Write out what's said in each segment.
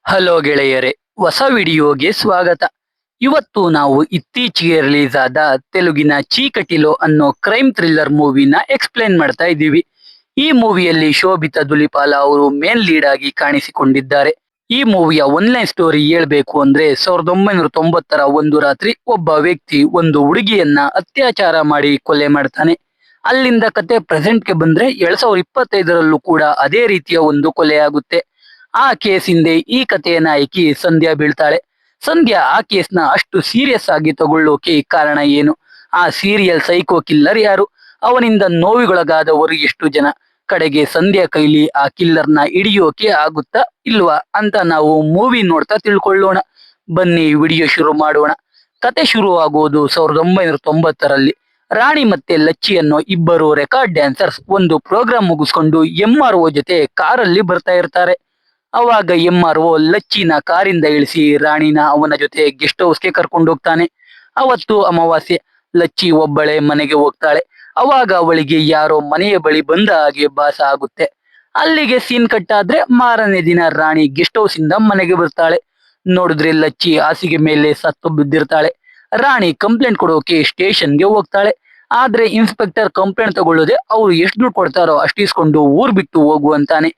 Hello ಗೆಳೆಯರೇ, ಹೊಸ ವಿಡಿಯೋಗೆ ಸ್ವಾಗತ. ಇವತ್ತು ನಾವು ಇತ್ತೀಚೆಗೆ ರಿಲೀಸ್ ಆದ ತೆಲುಗಿನ ಚೀಕಟಿಲೋ ಅನ್ನೋ ಕ್ರೈಮ್ ಥ್ರಿಲ್ಲರ್ ಮೂವಿನ ಎಕ್ಸ್ಪ್ಲೇನ್ ಮಾಡ್ತಾ ಇದ್ದೀವಿ. ಈ ಮೂವಿಯಲ್ಲಿ ಶೋಭಿತಾ ಧುಲಿಪಾಲ ಅವರು ಮೇನ್ ಲೀಡ್ ಆಗಿ ಕಾಣಿಸಿಕೊಂಡಿದ್ದಾರೆ. ಈ ಮೂವಿಯ ಒನ್ಲೈನ್ ಸ್ಟೋರಿ ಹೇಳ್ಬೇಕು ಅಂದ್ರೆ 1990ರ ಒಂದು ರಾತ್ರಿ ಒಬ್ಬ ವ್ಯಕ್ತಿ ಒಂದು ಹುಡುಗಿಯನ್ನ ಅತ್ಯಾಚಾರ ಮಾಡಿ ಕೊಲೆ ಮಾಡ್ತಾನೆ. ಅಲ್ಲಿಂದ ಕತೆ ಪ್ರೆಸೆಂಟ್ಗೆ ಬಂದ್ರೆ 2025ರಲ್ಲೂ ಕೂಡ ಅದೇ ರೀತಿಯ ಒಂದು ಕೊಲೆ ಆಗುತ್ತೆ. ಆ ಕೇಸ್ ಹಿಂದೆ ಈ ಕಥೆಯ ನಾಯಕಿ ಸಂಧ್ಯಾ ಬೀಳ್ತಾಳೆ. ಸಂಧ್ಯಾ ಆ ಕೇಸ್ನ ಅಷ್ಟು ಸೀರಿಯಸ್ ಆಗಿ ತಗೊಳ್ಳೋಕೆ ಕಾರಣ ಏನು? ಆ ಸೀರಿಯಲ್ ಸೈಕೋ ಕಿಲ್ಲರ್ ಯಾರು? ಅವನಿಂದ ನೋವಿಗೊಳಗಾದವರು ಎಷ್ಟು ಜನ? ಕಡೆಗೆ ಸಂಧ್ಯಾ ಕೈಲಿ ಆ ಕಿಲ್ಲರ್ನ ಹಿಡಿಯೋಕೆ ಆಗುತ್ತಾ ಇಲ್ವಾ ಅಂತ ನಾವು ಮೂವಿ ನೋಡ್ತಾ ತಿಳ್ಕೊಳ್ಳೋಣ. ಬನ್ನಿ ವಿಡಿಯೋ ಶುರು ಮಾಡೋಣ. ಕತೆ ಶುರುವಾಗುವುದು 1990ರಲ್ಲಿ. ರಾಣಿ ಮತ್ತೆ ಲಚ್ಚಿ ಅನ್ನೋ ಇಬ್ಬರು ರೆಕಾರ್ಡ್ ಡ್ಯಾನ್ಸರ್ಸ್ ಒಂದು ಪ್ರೋಗ್ರಾಮ್ ಮುಗಿಸ್ಕೊಂಡು MRO ಜೊತೆ ಕಾರಲ್ಲಿ ಬರ್ತಾ ಇರ್ತಾರೆ. ಅವಾಗ MRO ಲಚ್ಚಿನ ಕಾರಿಂದ ಇಳಿಸಿ ರಾಣಿನ ಅವನ ಜೊತೆ ಗೆಸ್ಟ್ ಹೌಸ್ಗೆ ಕರ್ಕೊಂಡು ಹೋಗ್ತಾನೆ. ಅವತ್ತು ಅಮಾವಾಸ್ಯೆ. ಲಚ್ಚಿ ಒಬ್ಬಳೆ ಮನೆಗೆ ಹೋಗ್ತಾಳೆ. ಅವಾಗ ಅವಳಿಗೆ ಯಾರೋ ಮನೆಯ ಬಳಿ ಬಂದ ಹಾಗೆ ಭಾಸ ಆಗುತ್ತೆ. ಅಲ್ಲಿಗೆ ಸೀನ್ ಕಟ್ ಆದ್ರೆ ಮಾರನೇ ದಿನ ರಾಣಿ ಗೆಸ್ಟ್ ಹೌಸ್ ಇಂದ ಮನೆಗೆ ಬರ್ತಾಳೆ. ನೋಡಿದ್ರೆ ಲಚ್ಚಿ ಹಾಸಿಗೆ ಮೇಲೆ ಸತ್ತು ಬಿದ್ದಿರ್ತಾಳೆ. ರಾಣಿ ಕಂಪ್ಲೇಂಟ್ ಕೊಡೋಕೆ ಸ್ಟೇಷನ್ಗೆ ಹೋಗ್ತಾಳೆ. ಆದ್ರೆ ಇನ್ಸ್ಪೆಕ್ಟರ್ ಕಂಪ್ಲೇಂಟ್ ತಗೊಳ್ಳೋದೆ ಅವ್ರು ಎಷ್ಟು ದುಡ್ಡು ಕೊಡ್ತಾರೋ ಅಷ್ಟಿಸ್ಕೊಂಡು ಊರ್ ಬಿಟ್ಟು ಹೋಗು ಅಂತಾನೆ.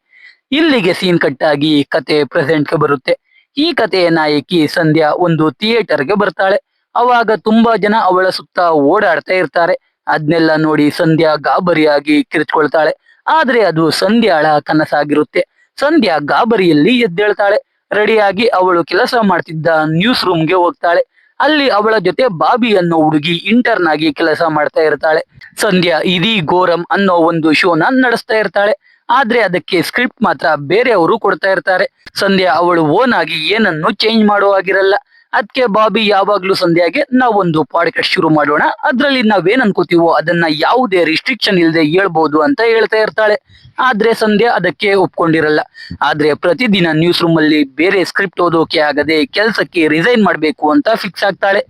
ಇಲ್ಲಿಗೆ ಸೀನ್ ಕಟ್ ಆಗಿ ಕತೆ ಪ್ರೆಸೆಂಟ್ಗೆ ಬರುತ್ತೆ. ಈ ಕಥೆಯ ನಾಯಕಿ ಸಂಧ್ಯಾ ಒಂದು ಥಿಯೇಟರ್ಗೆ ಬರ್ತಾಳೆ. ಅವಾಗ ತುಂಬಾ ಜನ ಅವಳ ಸುತ್ತ ಓಡಾಡ್ತಾ ಇರ್ತಾರೆ. ಅದ್ನೆಲ್ಲ ನೋಡಿ ಸಂಧ್ಯಾ ಗಾಬರಿಯಾಗಿ ಕಿರ್ಚ್ಕೊಳ್ತಾಳೆ. ಆದ್ರೆ ಅದು ಸಂಧ್ಯಾಳ ಕನಸಾಗಿರುತ್ತೆ. ಸಂಧ್ಯಾ ಗಾಬರಿಯಲ್ಲಿ ಎದ್ದೇಳ್ತಾಳೆ. ರೆಡಿಯಾಗಿ ಅವಳು ಕೆಲಸ ಮಾಡ್ತಿದ್ದ ನ್ಯೂಸ್ ರೂಮ್ಗೆ ಹೋಗ್ತಾಳೆ. ಅಲ್ಲಿ ಅವಳ ಜೊತೆ ಬಾಬಿ ಅನ್ನೋ ಹುಡುಗಿ ಇಂಟರ್ನ್ ಆಗಿ ಕೆಲಸ ಮಾಡ್ತಾ ಇರ್ತಾಳೆ. ಸಂಧ್ಯಾ ಇದೀ ಘೋರಂ ಅನ್ನೋ ಒಂದು ಶೋನ ನಡೆಸ್ತಾ ಇರ್ತಾಳೆ. ಆದ್ರೆ ಅದಕ್ಕೆ ಸ್ಕ್ರಿಪ್ಟ್ ಮಾತ್ರ ಬೇರೆಯವರು ಕೊಡ್ತಾ ಇರ್ತಾರೆ. ಸಂಧ್ಯಾ ಅವಳು ಓನ್ ಆಗಿ ಏನನ್ನು ಚೇಂಜ್ ಮಾಡೋ ಆಗಿರಲ್ಲ. ಅದಕ್ಕೆ ಬಾಬಿ ಯಾವಾಗ್ಲೂ ಸಂಧ್ಯಾಗೆ ನಾವೊಂದು ಪಾಡ್ಕಾಸ್ಟ್ ಶುರು ಮಾಡೋಣ, ಅದ್ರಲ್ಲಿ ನಾವೇನ್ ಅನ್ಕೋತೀವೋ ಅದನ್ನ ಯಾವುದೇ ರಿಸ್ಟ್ರಿಕ್ಷನ್ ಇಲ್ಲದೆ ಹೇಳ್ಬೋದು ಅಂತ ಹೇಳ್ತಾ ಇರ್ತಾಳೆ. ಆದ್ರೆ ಸಂಧ್ಯಾ ಅದಕ್ಕೆ ಒಪ್ಕೊಂಡಿರಲ್ಲ. ಆದ್ರೆ ಪ್ರತಿದಿನ ನ್ಯೂಸ್ ರೂಮ್ ಅಲ್ಲಿ ಬೇರೆ ಸ್ಕ್ರಿಪ್ಟ್ ಓದೋಕೆ ಆಗದೆ ಕೆಲ್ಸಕ್ಕೆ ರಿಸೈನ್ ಮಾಡ್ಬೇಕು ಅಂತ ಫಿಕ್ಸ್ ಆಗ್ತಾಳೆ.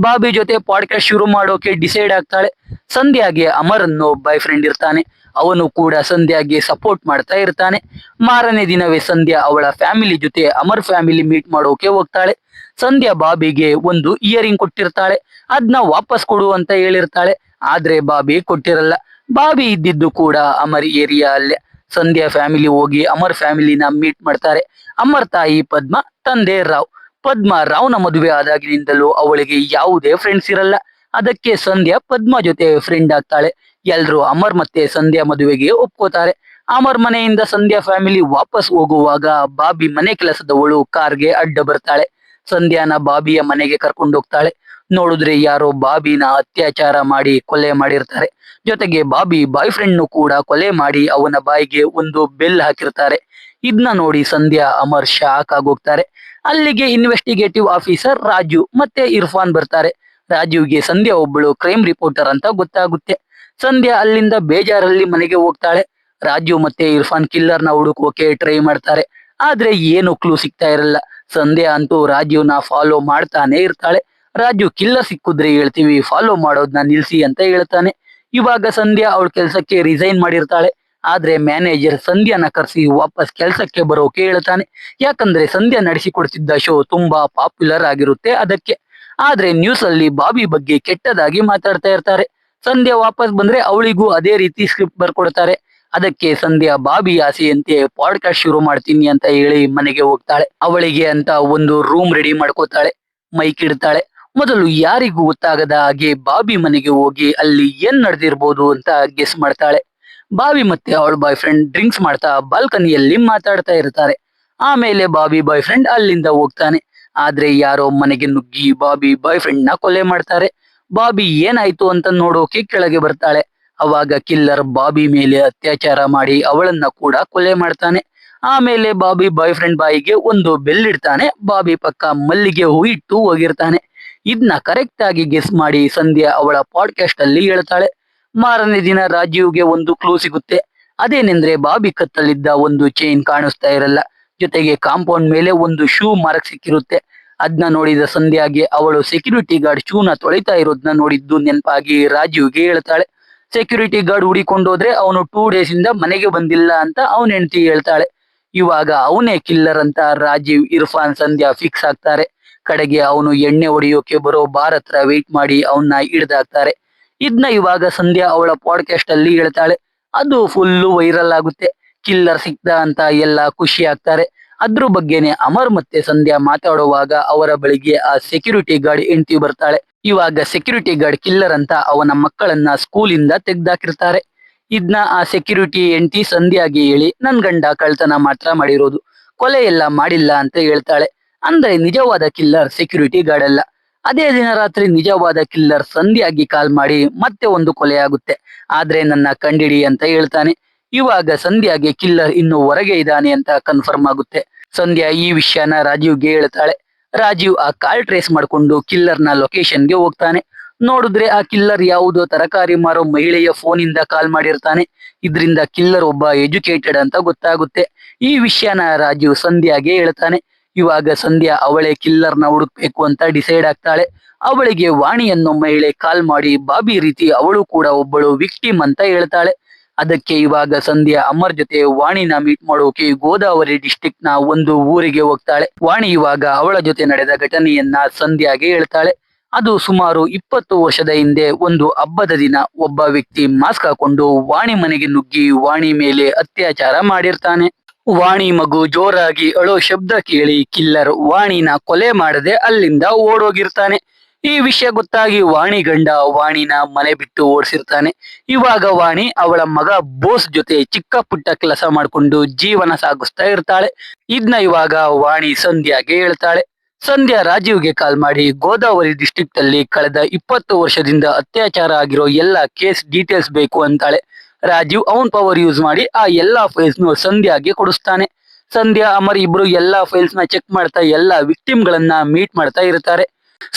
ಬಾಬಿ ಜೊತೆ ಪಾಡ್ಕಾಸ್ಟ್ ಶುರು ಮಾಡೋಕೆ ಡಿಸೈಡ್ ಆಗ್ತಾಳೆ. ಸಂಧ್ಯಾಗೆ ಅಮರ್ ಅನ್ನೋ ಬಾಯ್ ಫ್ರೆಂಡ್ ಇರ್ತಾನೆ. ಅವನು ಕೂಡ ಸಂಧ್ಯಾಗೆ ಸಪೋರ್ಟ್ ಮಾಡ್ತಾ ಇರ್ತಾನೆ. ಮಾರನೇ ದಿನವೇ ಸಂಧ್ಯಾ ಅವಳ ಫ್ಯಾಮಿಲಿ ಜೊತೆ ಅಮರ್ ಫ್ಯಾಮಿಲಿ ಮೀಟ್ ಮಾಡೋಕೆ ಹೋಗ್ತಾಳೆ. ಸಂಧ್ಯಾ ಬಾಬಿಗೆ ಒಂದು ಇಯರಿಂಗ್ ಕೊಟ್ಟಿರ್ತಾಳೆ. ಅದನ್ನ ವಾಪಸ್ ಕೊಡು ಅಂತ ಹೇಳಿರ್ತಾಳೆ. ಆದ್ರೆ ಬಾಬಿ ಕೊಟ್ಟಿರಲ್ಲ. ಬಾಬಿ ಇದ್ದಿದ್ದು ಕೂಡ ಅಮರ್ ಏರಿಯಾ ಅಲ್ಲೇ. ಸಂಧ್ಯಾ ಫ್ಯಾಮಿಲಿ ಹೋಗಿ ಅಮರ್ ಫ್ಯಾಮಿಲಿನ ಮೀಟ್ ಮಾಡ್ತಾರೆ. ಅಮರ್ ತಾಯಿ ಪದ್ಮ, ತಂದೆ ರಾವ್. ಪದ್ಮ ರಾವ್ನ ಮದುವೆ ಆದಾಗಿನಿಂದಲೂ ಅವಳಿಗೆ ಯಾವುದೇ ಫ್ರೆಂಡ್ಸ್ ಇರಲ್ಲ. ಅದಕ್ಕೆ ಸಂಧ್ಯಾ ಪದ್ಮ ಜೊತೆ ಫ್ರೆಂಡ್ ಆಗ್ತಾಳೆ. ಎಲ್ರು ಅಮರ್ ಮತ್ತೆ ಸಂಧ್ಯಾ ಮದುವೆಗೆ ಒಪ್ಕೋತಾರೆ. ಅಮರ್ ಮನೆಯಿಂದ ಸಂಧ್ಯಾ ಫ್ಯಾಮಿಲಿ ವಾಪಸ್ ಹೋಗುವಾಗ ಬಾಬಿ ಮನೆ ಕೆಲಸದವಳು ಕಾರ್ಗೆ ಅಡ್ಡ ಬರ್ತಾಳೆ. ಸಂಧ್ಯಾನ ಬಾಬಿಯ ಮನೆಗೆ ಕರ್ಕೊಂಡು ಹೋಗ್ತಾಳೆ. ನೋಡಿದ್ರೆ ಯಾರೋ ಬಾಬಿನ ಅತ್ಯಾಚಾರ ಮಾಡಿ ಕೊಲೆ ಮಾಡಿರ್ತಾರೆ. ಜೊತೆಗೆ ಬಾಬಿ ಬಾಯ್ ಫ್ರೆಂಡ್ ಕೂಡ ಕೊಲೆ ಮಾಡಿ ಅವನ ಬಾಯಿಗೆ ಒಂದು ಬೆಲ್ ಹಾಕಿರ್ತಾರೆ. ಇದನ್ನ ನೋಡಿ ಸಂಧ್ಯಾ ಅಮರ್ ಶಾಕ್ ಆಗೋಗ್ತಾರೆ. ಅಲ್ಲಿಗೆ ಇನ್ವೆಸ್ಟಿಗೇಟಿವ್ ಆಫೀಸರ್ ರಾಜು ಮತ್ತೆ ಇರ್ಫಾನ್ ಬರ್ತಾರೆ. ರಾಜೀವ್ಗೆ ಸಂಧ್ಯಾ ಒಬ್ಬಳು ಕ್ರೈಮ್ ರಿಪೋರ್ಟರ್ ಅಂತ ಗೊತ್ತಾಗುತ್ತೆ. ಸಂಧ್ಯಾ ಅಲ್ಲಿಂದ ಬೇಜಾರಲ್ಲಿ ಮನೆಗೆ ಹೋಗ್ತಾಳೆ. ರಾಜು ಮತ್ತೆ ಇರ್ಫಾನ್ ಕಿಲ್ಲರ್ನ ಹುಡುಕೋಕೆ ಟ್ರೈ ಮಾಡ್ತಾರೆ. ಆದ್ರೆ ಏನು ಕ್ಲೂ ಸಿಗ್ತಾ ಇರಲ್ಲ. ಸಂಧ್ಯಾ ಅಂತೂ ರಾಜೀವ್ನ ಫಾಲೋ ಮಾಡ್ತಾನೆ ಇರ್ತಾಳೆ. ರಾಜು ಕಿಲ್ಲರ್ ಸಿಕ್ಕಿದ್ರೆ ಹೇಳ್ತೀವಿ, ಫಾಲೋ ಮಾಡೋದನ್ನ ನಿಲ್ಸಿ ಅಂತ ಹೇಳ್ತಾನೆ. ಇವಾಗ ಸಂಧ್ಯಾ ಅವಳ ಕೆಲ್ಸಕ್ಕೆ ರಿಸೈನ್ ಮಾಡಿರ್ತಾಳೆ. ಆದ್ರೆ ಮ್ಯಾನೇಜರ್ ಸಂಧ್ಯಾನ ಕರೆಸಿ ವಾಪಸ್ ಕೆಲ್ಸಕ್ಕೆ ಬರೋಕೆ ಹೇಳ್ತಾನೆ. ಯಾಕಂದ್ರೆ ಸಂಧ್ಯಾ ನಡೆಸಿಕೊಡ್ತಿದ್ದ ಶೋ ತುಂಬಾ ಪಾಪ್ಯುಲರ್ ಆಗಿರುತ್ತೆ ಅದಕ್ಕೆ. ಆದ್ರೆ ನ್ಯೂಸ್ ಅಲ್ಲಿ ಬಾಬಿ ಬಗ್ಗೆ ಕೆಟ್ಟದಾಗಿ ಮಾತಾಡ್ತಾ ಇರ್ತಾರೆ. ಸಂಧ್ಯಾ ವಾಪಸ್ ಬಂದ್ರೆ ಅವಳಿಗೂ ಅದೇ ರೀತಿ ಸ್ಕ್ರಿಪ್ಟ್ ಬರ್ಕೊಡ್ತಾರೆ. ಅದಕ್ಕೆ ಸಂಧ್ಯಾ ಬಾಬಿ ಆಸೆಯಂತೆ ಪಾಡ್ಕಾಸ್ಟ್ ಶುರು ಮಾಡ್ತೀನಿ ಅಂತ ಹೇಳಿ ಮನೆಗೆ ಹೋಗ್ತಾಳೆ. ಅವಳಿಗೆ ಅಂತ ಒಂದು ರೂಮ್ ರೆಡಿ ಮಾಡ್ಕೋತಾಳೆ. ಮೈಕ್ ಇಡ್ತಾಳೆ. ಮೊದಲು ಯಾರಿಗೂ ಗೊತ್ತಾಗದ ಹಾಗೆ ಬಾಬಿ ಮನೆಗೆ ಹೋಗಿ ಅಲ್ಲಿ ಏನ್ ನಡೆದಿರ್ಬೋದು ಅಂತ ಗೆಸ್ ಮಾಡ್ತಾಳೆ. ಬಾಬಿ ಮತ್ತೆ ಅವಳ ಬಾಯ್ ಫ್ರೆಂಡ್ ಡ್ರಿಂಕ್ಸ್ ಮಾಡ್ತಾ ಬಾಲ್ಕನಿಯಲ್ಲಿ ಮಾತಾಡ್ತಾ ಇರ್ತಾರೆ. ಆಮೇಲೆ ಬಾಬಿ ಬಾಯ್ ಫ್ರೆಂಡ್ ಅಲ್ಲಿಂದ ಹೋಗ್ತಾನೆ. ಆದ್ರೆ ಯಾರೋ ಮನೆಗೆ ನುಗ್ಗಿ ಬಾಬಿ ಬಾಯ್ ಫ್ರೆಂಡ್ ನ ಕೊಲೆ ಮಾಡ್ತಾರೆ. ಬಾಬಿ ಏನಾಯ್ತು ಅಂತ ನೋಡೋಕೆ ಕೆಳಗೆ ಬರ್ತಾಳೆ. ಅವಾಗ ಕಿಲ್ಲರ್ ಬಾಬಿ ಮೇಲೆ ಅತ್ಯಾಚಾರ ಮಾಡಿ ಅವಳನ್ನ ಕೂಡ ಕೊಲೆ ಮಾಡ್ತಾನೆ. ಆಮೇಲೆ ಬಾಬಿ ಬಾಯ್ ಫ್ರೆಂಡ್ ಬಾಯಿಗೆ ಒಂದು ಬೆಲ್ ಇಡ್ತಾನೆ. ಬಾಬಿ ಪಕ್ಕ ಮಲ್ಲಿಗೆ ಹೂ ಇಟ್ಟು ಹೋಗಿರ್ತಾನೆ. ಇದನ್ನ ಕರೆಕ್ಟ್ ಆಗಿ ಗೆಸ್ ಮಾಡಿ ಸಂಧ್ಯಾ ಅವಳ ಪಾಡ್ಕಾಸ್ಟ್ ಅಲ್ಲಿ ಹೇಳ್ತಾಳೆ. ಮಾರನೇ ದಿನ ರಾಜೀವ್ಗೆ ಒಂದು ಕ್ಲೂ ಸಿಗುತ್ತೆ. ಅದೇನೆಂದ್ರೆ ಬಾಬಿ ಕತ್ತಲ್ಲಿದ್ದ ಒಂದು ಚೈನ್ ಕಾಣಿಸ್ತಾ ಇರಲ್ಲ. ಜೊತೆಗೆ ಕಾಂಪೌಂಡ್ ಮೇಲೆ ಒಂದು ಶೂ ಮಾರ್ಕ್ ಸಿಕ್ಕಿರುತ್ತೆ. ಅದನ್ನ ನೋಡಿದ ಸಂಧ್ಯಾಗೆ ಅವಳು ಸೆಕ್ಯೂರಿಟಿ ಗಾರ್ಡ್ ಶೂನ ತೊಳಿತಾ ಇರೋದನ್ನ ನೋಡಿದ್ದು ನೆನಪಾಗಿ ರಾಜೀವ್ಗೆ ಹೇಳ್ತಾಳೆ. ಸೆಕ್ಯೂರಿಟಿ ಗಾರ್ಡ್ ಹುಡಿಕೊಂಡೋದ್ರೆ ಅವನು 2 ಡೇಸ್ ಇಂದ ಮನೆಗೆ ಬಂದಿಲ್ಲ ಅಂತ ಅವನ ಹೆಂಡತಿ ಹೇಳ್ತಾಳೆ. ಇವಾಗ ಅವನೇ ಕಿಲ್ಲರ್ ಅಂತ ರಾಜೀವ್, ಇರ್ಫಾನ್, ಸಂಧ್ಯಾ ಫಿಕ್ಸ್ ಆಗ್ತಾರೆ. ಕಡೆಗೆ ಅವನು ಎಣ್ಣೆ ಹೊಡೆಯೋಕೆ ಬರೋ ಬಾರ್ ಹತ್ರ ವೆಯ್ಟ್ ಮಾಡಿ ಅವನ್ನ ಹಿಡ್ದಾಕ್ತಾರೆ. ಇದನ್ನ ಇವಾಗ ಸಂಧ್ಯಾ ಅವಳ ಪಾಡ್ಕಾಸ್ಟ್ ಅಲ್ಲಿ ಹೇಳ್ತಾಳೆ. ಅದು ಫುಲ್ಲು ವೈರಲ್ ಆಗುತ್ತೆ. ಕಿಲ್ಲರ್ ಸಿಕ್ತ ಅಂತ ಎಲ್ಲ ಖುಷಿ ಆಗ್ತಾರೆ. ಅದ್ರ ಬಗ್ಗೆನೆ ಅಮರ್ ಮತ್ತೆ ಸಂಧ್ಯಾ ಮಾತಾಡುವಾಗ ಅವರ ಬಳಿಗೆ ಆ ಸೆಕ್ಯೂರಿಟಿ ಗಾರ್ಡ್ ಹೆಂಡತಿ ಬರ್ತಾಳೆ. ಇವಾಗ ಸೆಕ್ಯೂರಿಟಿ ಗಾರ್ಡ್ ಕಿಲ್ಲರ್ ಅಂತ ಅವನ ಮಕ್ಕಳನ್ನ ಸ್ಕೂಲಿಂದ ತೆಗ್ದಾಕಿರ್ತಾರೆ. ಇದನ್ನ ಆ ಸೆಕ್ಯೂರಿಟಿ ಹೆಂಡತಿ ಸಂಧ್ಯಾಗೆ ಹೇಳಿ, ನನ್ ಗಂಡ ಕಳ್ತನ ಮಾತ್ರ ಮಾಡಿರೋದು, ಕೊಲೆ ಎಲ್ಲ ಮಾಡಿಲ್ಲ ಅಂತ ಹೇಳ್ತಾಳೆ. ಅಂದ್ರೆ ನಿಜವಾದ ಕಿಲ್ಲರ್ ಸೆಕ್ಯೂರಿಟಿ ಗಾರ್ಡ್ ಅಲ್ಲ. ಅದೇ ದಿನ ರಾತ್ರಿ ನಿಜವಾದ ಕಿಲ್ಲರ್ ಸಂಧ್ಯಾಗಿ ಕಾಲ್ ಮಾಡಿ ಮತ್ತೆ ಒಂದು ಕೊಲೆ ಆಗುತ್ತೆ, ಆದ್ರೆ ನನ್ನ ಕಂಡಿಡಿ ಅಂತ ಹೇಳ್ತಾನೆ. ಇವಾಗ ಸಂಧ್ಯಾಗೆ ಕಿಲ್ಲರ್ ಇನ್ನು ಹೊರಗೆ ಇದ್ದಾನೆ ಅಂತ ಕನ್ಫರ್ಮ್ ಆಗುತ್ತೆ. ಸಂಧ್ಯಾ ಈ ವಿಷಯನ ರಾಜೀವ್ಗೆ ಹೇಳ್ತಾಳೆ. ರಾಜೀವ್ ಆ ಕಾಲ್ ಟ್ರೇಸ್ ಮಾಡ್ಕೊಂಡು ಕಿಲ್ಲರ್ನ ಲೊಕೇಶನ್ಗೆ ಹೋಗ್ತಾನೆ. ನೋಡಿದ್ರೆ ಆ ಕಿಲ್ಲರ್ ಯಾವುದೋ ತರಕಾರಿ ಮಾರೋ ಮಹಿಳೆಯ ಫೋನ್ ಇಂದ ಕಾಲ್ ಮಾಡಿರ್ತಾನೆ. ಇದರಿಂದ ಕಿಲ್ಲರ್ ಒಬ್ಬ ಎಜುಕೇಟೆಡ್ ಅಂತ ಗೊತ್ತಾಗುತ್ತೆ. ಈ ವಿಷಯನ ರಾಜೀವ್ ಸಂಧ್ಯಾಗೆ ಹೇಳ್ತಾನೆ. ಇವಾಗ ಸಂಧ್ಯಾ ಅವಳೇ ಕಿಲ್ಲರ್ನ ಹುಡುಕ್ಬೇಕು ಅಂತ ಡಿಸೈಡ್ ಆಗ್ತಾಳೆ. ಅವಳಿಗೆ ವಾಣಿ ಅನ್ನೋ ಮಹಿಳೆ ಕಾಲ್ ಮಾಡಿ ಬಾಬಿ ರೀತಿ ಅವಳು ಕೂಡ ಒಬ್ಬಳು ವಿಕ್ಟಿಮ್ ಅಂತ ಹೇಳ್ತಾಳೆ. ಅದಕ್ಕೆ ಇವಾಗ ಸಂಧ್ಯಾ ಅಮರ್ ಜೊತೆ ವಾಣಿನ ಮೀಟ್ ಮಾಡೋಕೆ ಗೋದಾವರಿ ಡಿಸ್ಟ್ರಿಕ್ಟ್ ನ ಒಂದು ಊರಿಗೆ ಹೋಗ್ತಾಳೆ. ವಾಣಿ ಇವಾಗ ಅವಳ ಜೊತೆ ನಡೆದ ಘಟನೆಯನ್ನ ಸಂಧ್ಯಾಗೆ ಹೇಳ್ತಾಳೆ. ಅದು ಸುಮಾರು 20 ವರ್ಷದ ಹಿಂದೆ ಒಂದು ಹಬ್ಬದ ದಿನ ಒಬ್ಬ ವ್ಯಕ್ತಿ ಮಾಸ್ಕ್ ಹಾಕೊಂಡು ವಾಣಿ ಮನೆಗೆ ನುಗ್ಗಿ ವಾಣಿ ಮೇಲೆ ಅತ್ಯಾಚಾರ ಮಾಡಿರ್ತಾನೆ. ವಾಣಿ ಮಗು ಜೋರಾಗಿ ಅಳೋ ಶಬ್ದ ಕೇಳಿ ಕಿಲ್ಲರ್ ವಾಣಿನ ಕೊಲೆ ಮಾಡದೆ ಅಲ್ಲಿಂದ ಓಡೋಗಿರ್ತಾನೆ. ಈ ವಿಷಯ ಗೊತ್ತಾಗಿ ವಾಣಿ ಗಂಡ ವಾಣಿನ ಮನೆ ಬಿಟ್ಟು ಓಡಿಸಿರ್ತಾನೆ. ಇವಾಗ ವಾಣಿ ಅವಳ ಮಗ ಬೋಸ್ ಜೊತೆ ಚಿಕ್ಕ ಪುಟ್ಟ ಕೆಲಸ ಮಾಡ್ಕೊಂಡು ಜೀವನ ಸಾಗಿಸ್ತಾ ಇರ್ತಾಳೆ. ಇದನ್ನ ಇವಾಗ ವಾಣಿ ಸಂಧ್ಯಾಗೆ ಹೇಳ್ತಾಳೆ. ಸಂಧ್ಯಾ ರಾಜೀವ್ಗೆ ಕಾಲ್ ಮಾಡಿ ಗೋದಾವರಿ ಡಿಸ್ಟ್ರಿಕ್ಟ್ ಅಲ್ಲಿ ಕಳೆದ 20 ವರ್ಷದಿಂದ ಅತ್ಯಾಚಾರ ಆಗಿರೋ ಎಲ್ಲ ಕೇಸ್ ಡೀಟೇಲ್ಸ್ ಬೇಕು ಅಂತಾಳೆ. ರಾಜೀವ್ ಅವನ್ ಪವರ್ ಯೂಸ್ ಮಾಡಿ ಆ ಎಲ್ಲಾ ಫೈಲ್ಸ್ ನು ಸಂಧ್ಯಾಗೆ ಕೊಡಿಸ್ತಾನೆ. ಸಂಧ್ಯಾ ಅಮರ್ ಇಬ್ರು ಎಲ್ಲಾ ಫೈಲ್ಸ್ ನ ಚೆಕ್ ಮಾಡ್ತಾ ಎಲ್ಲಾ ವಿಕ್ಟಿಮ್ ಗಳನ್ನ ಮೀಟ್ ಮಾಡ್ತಾ ಇರ್ತಾರೆ.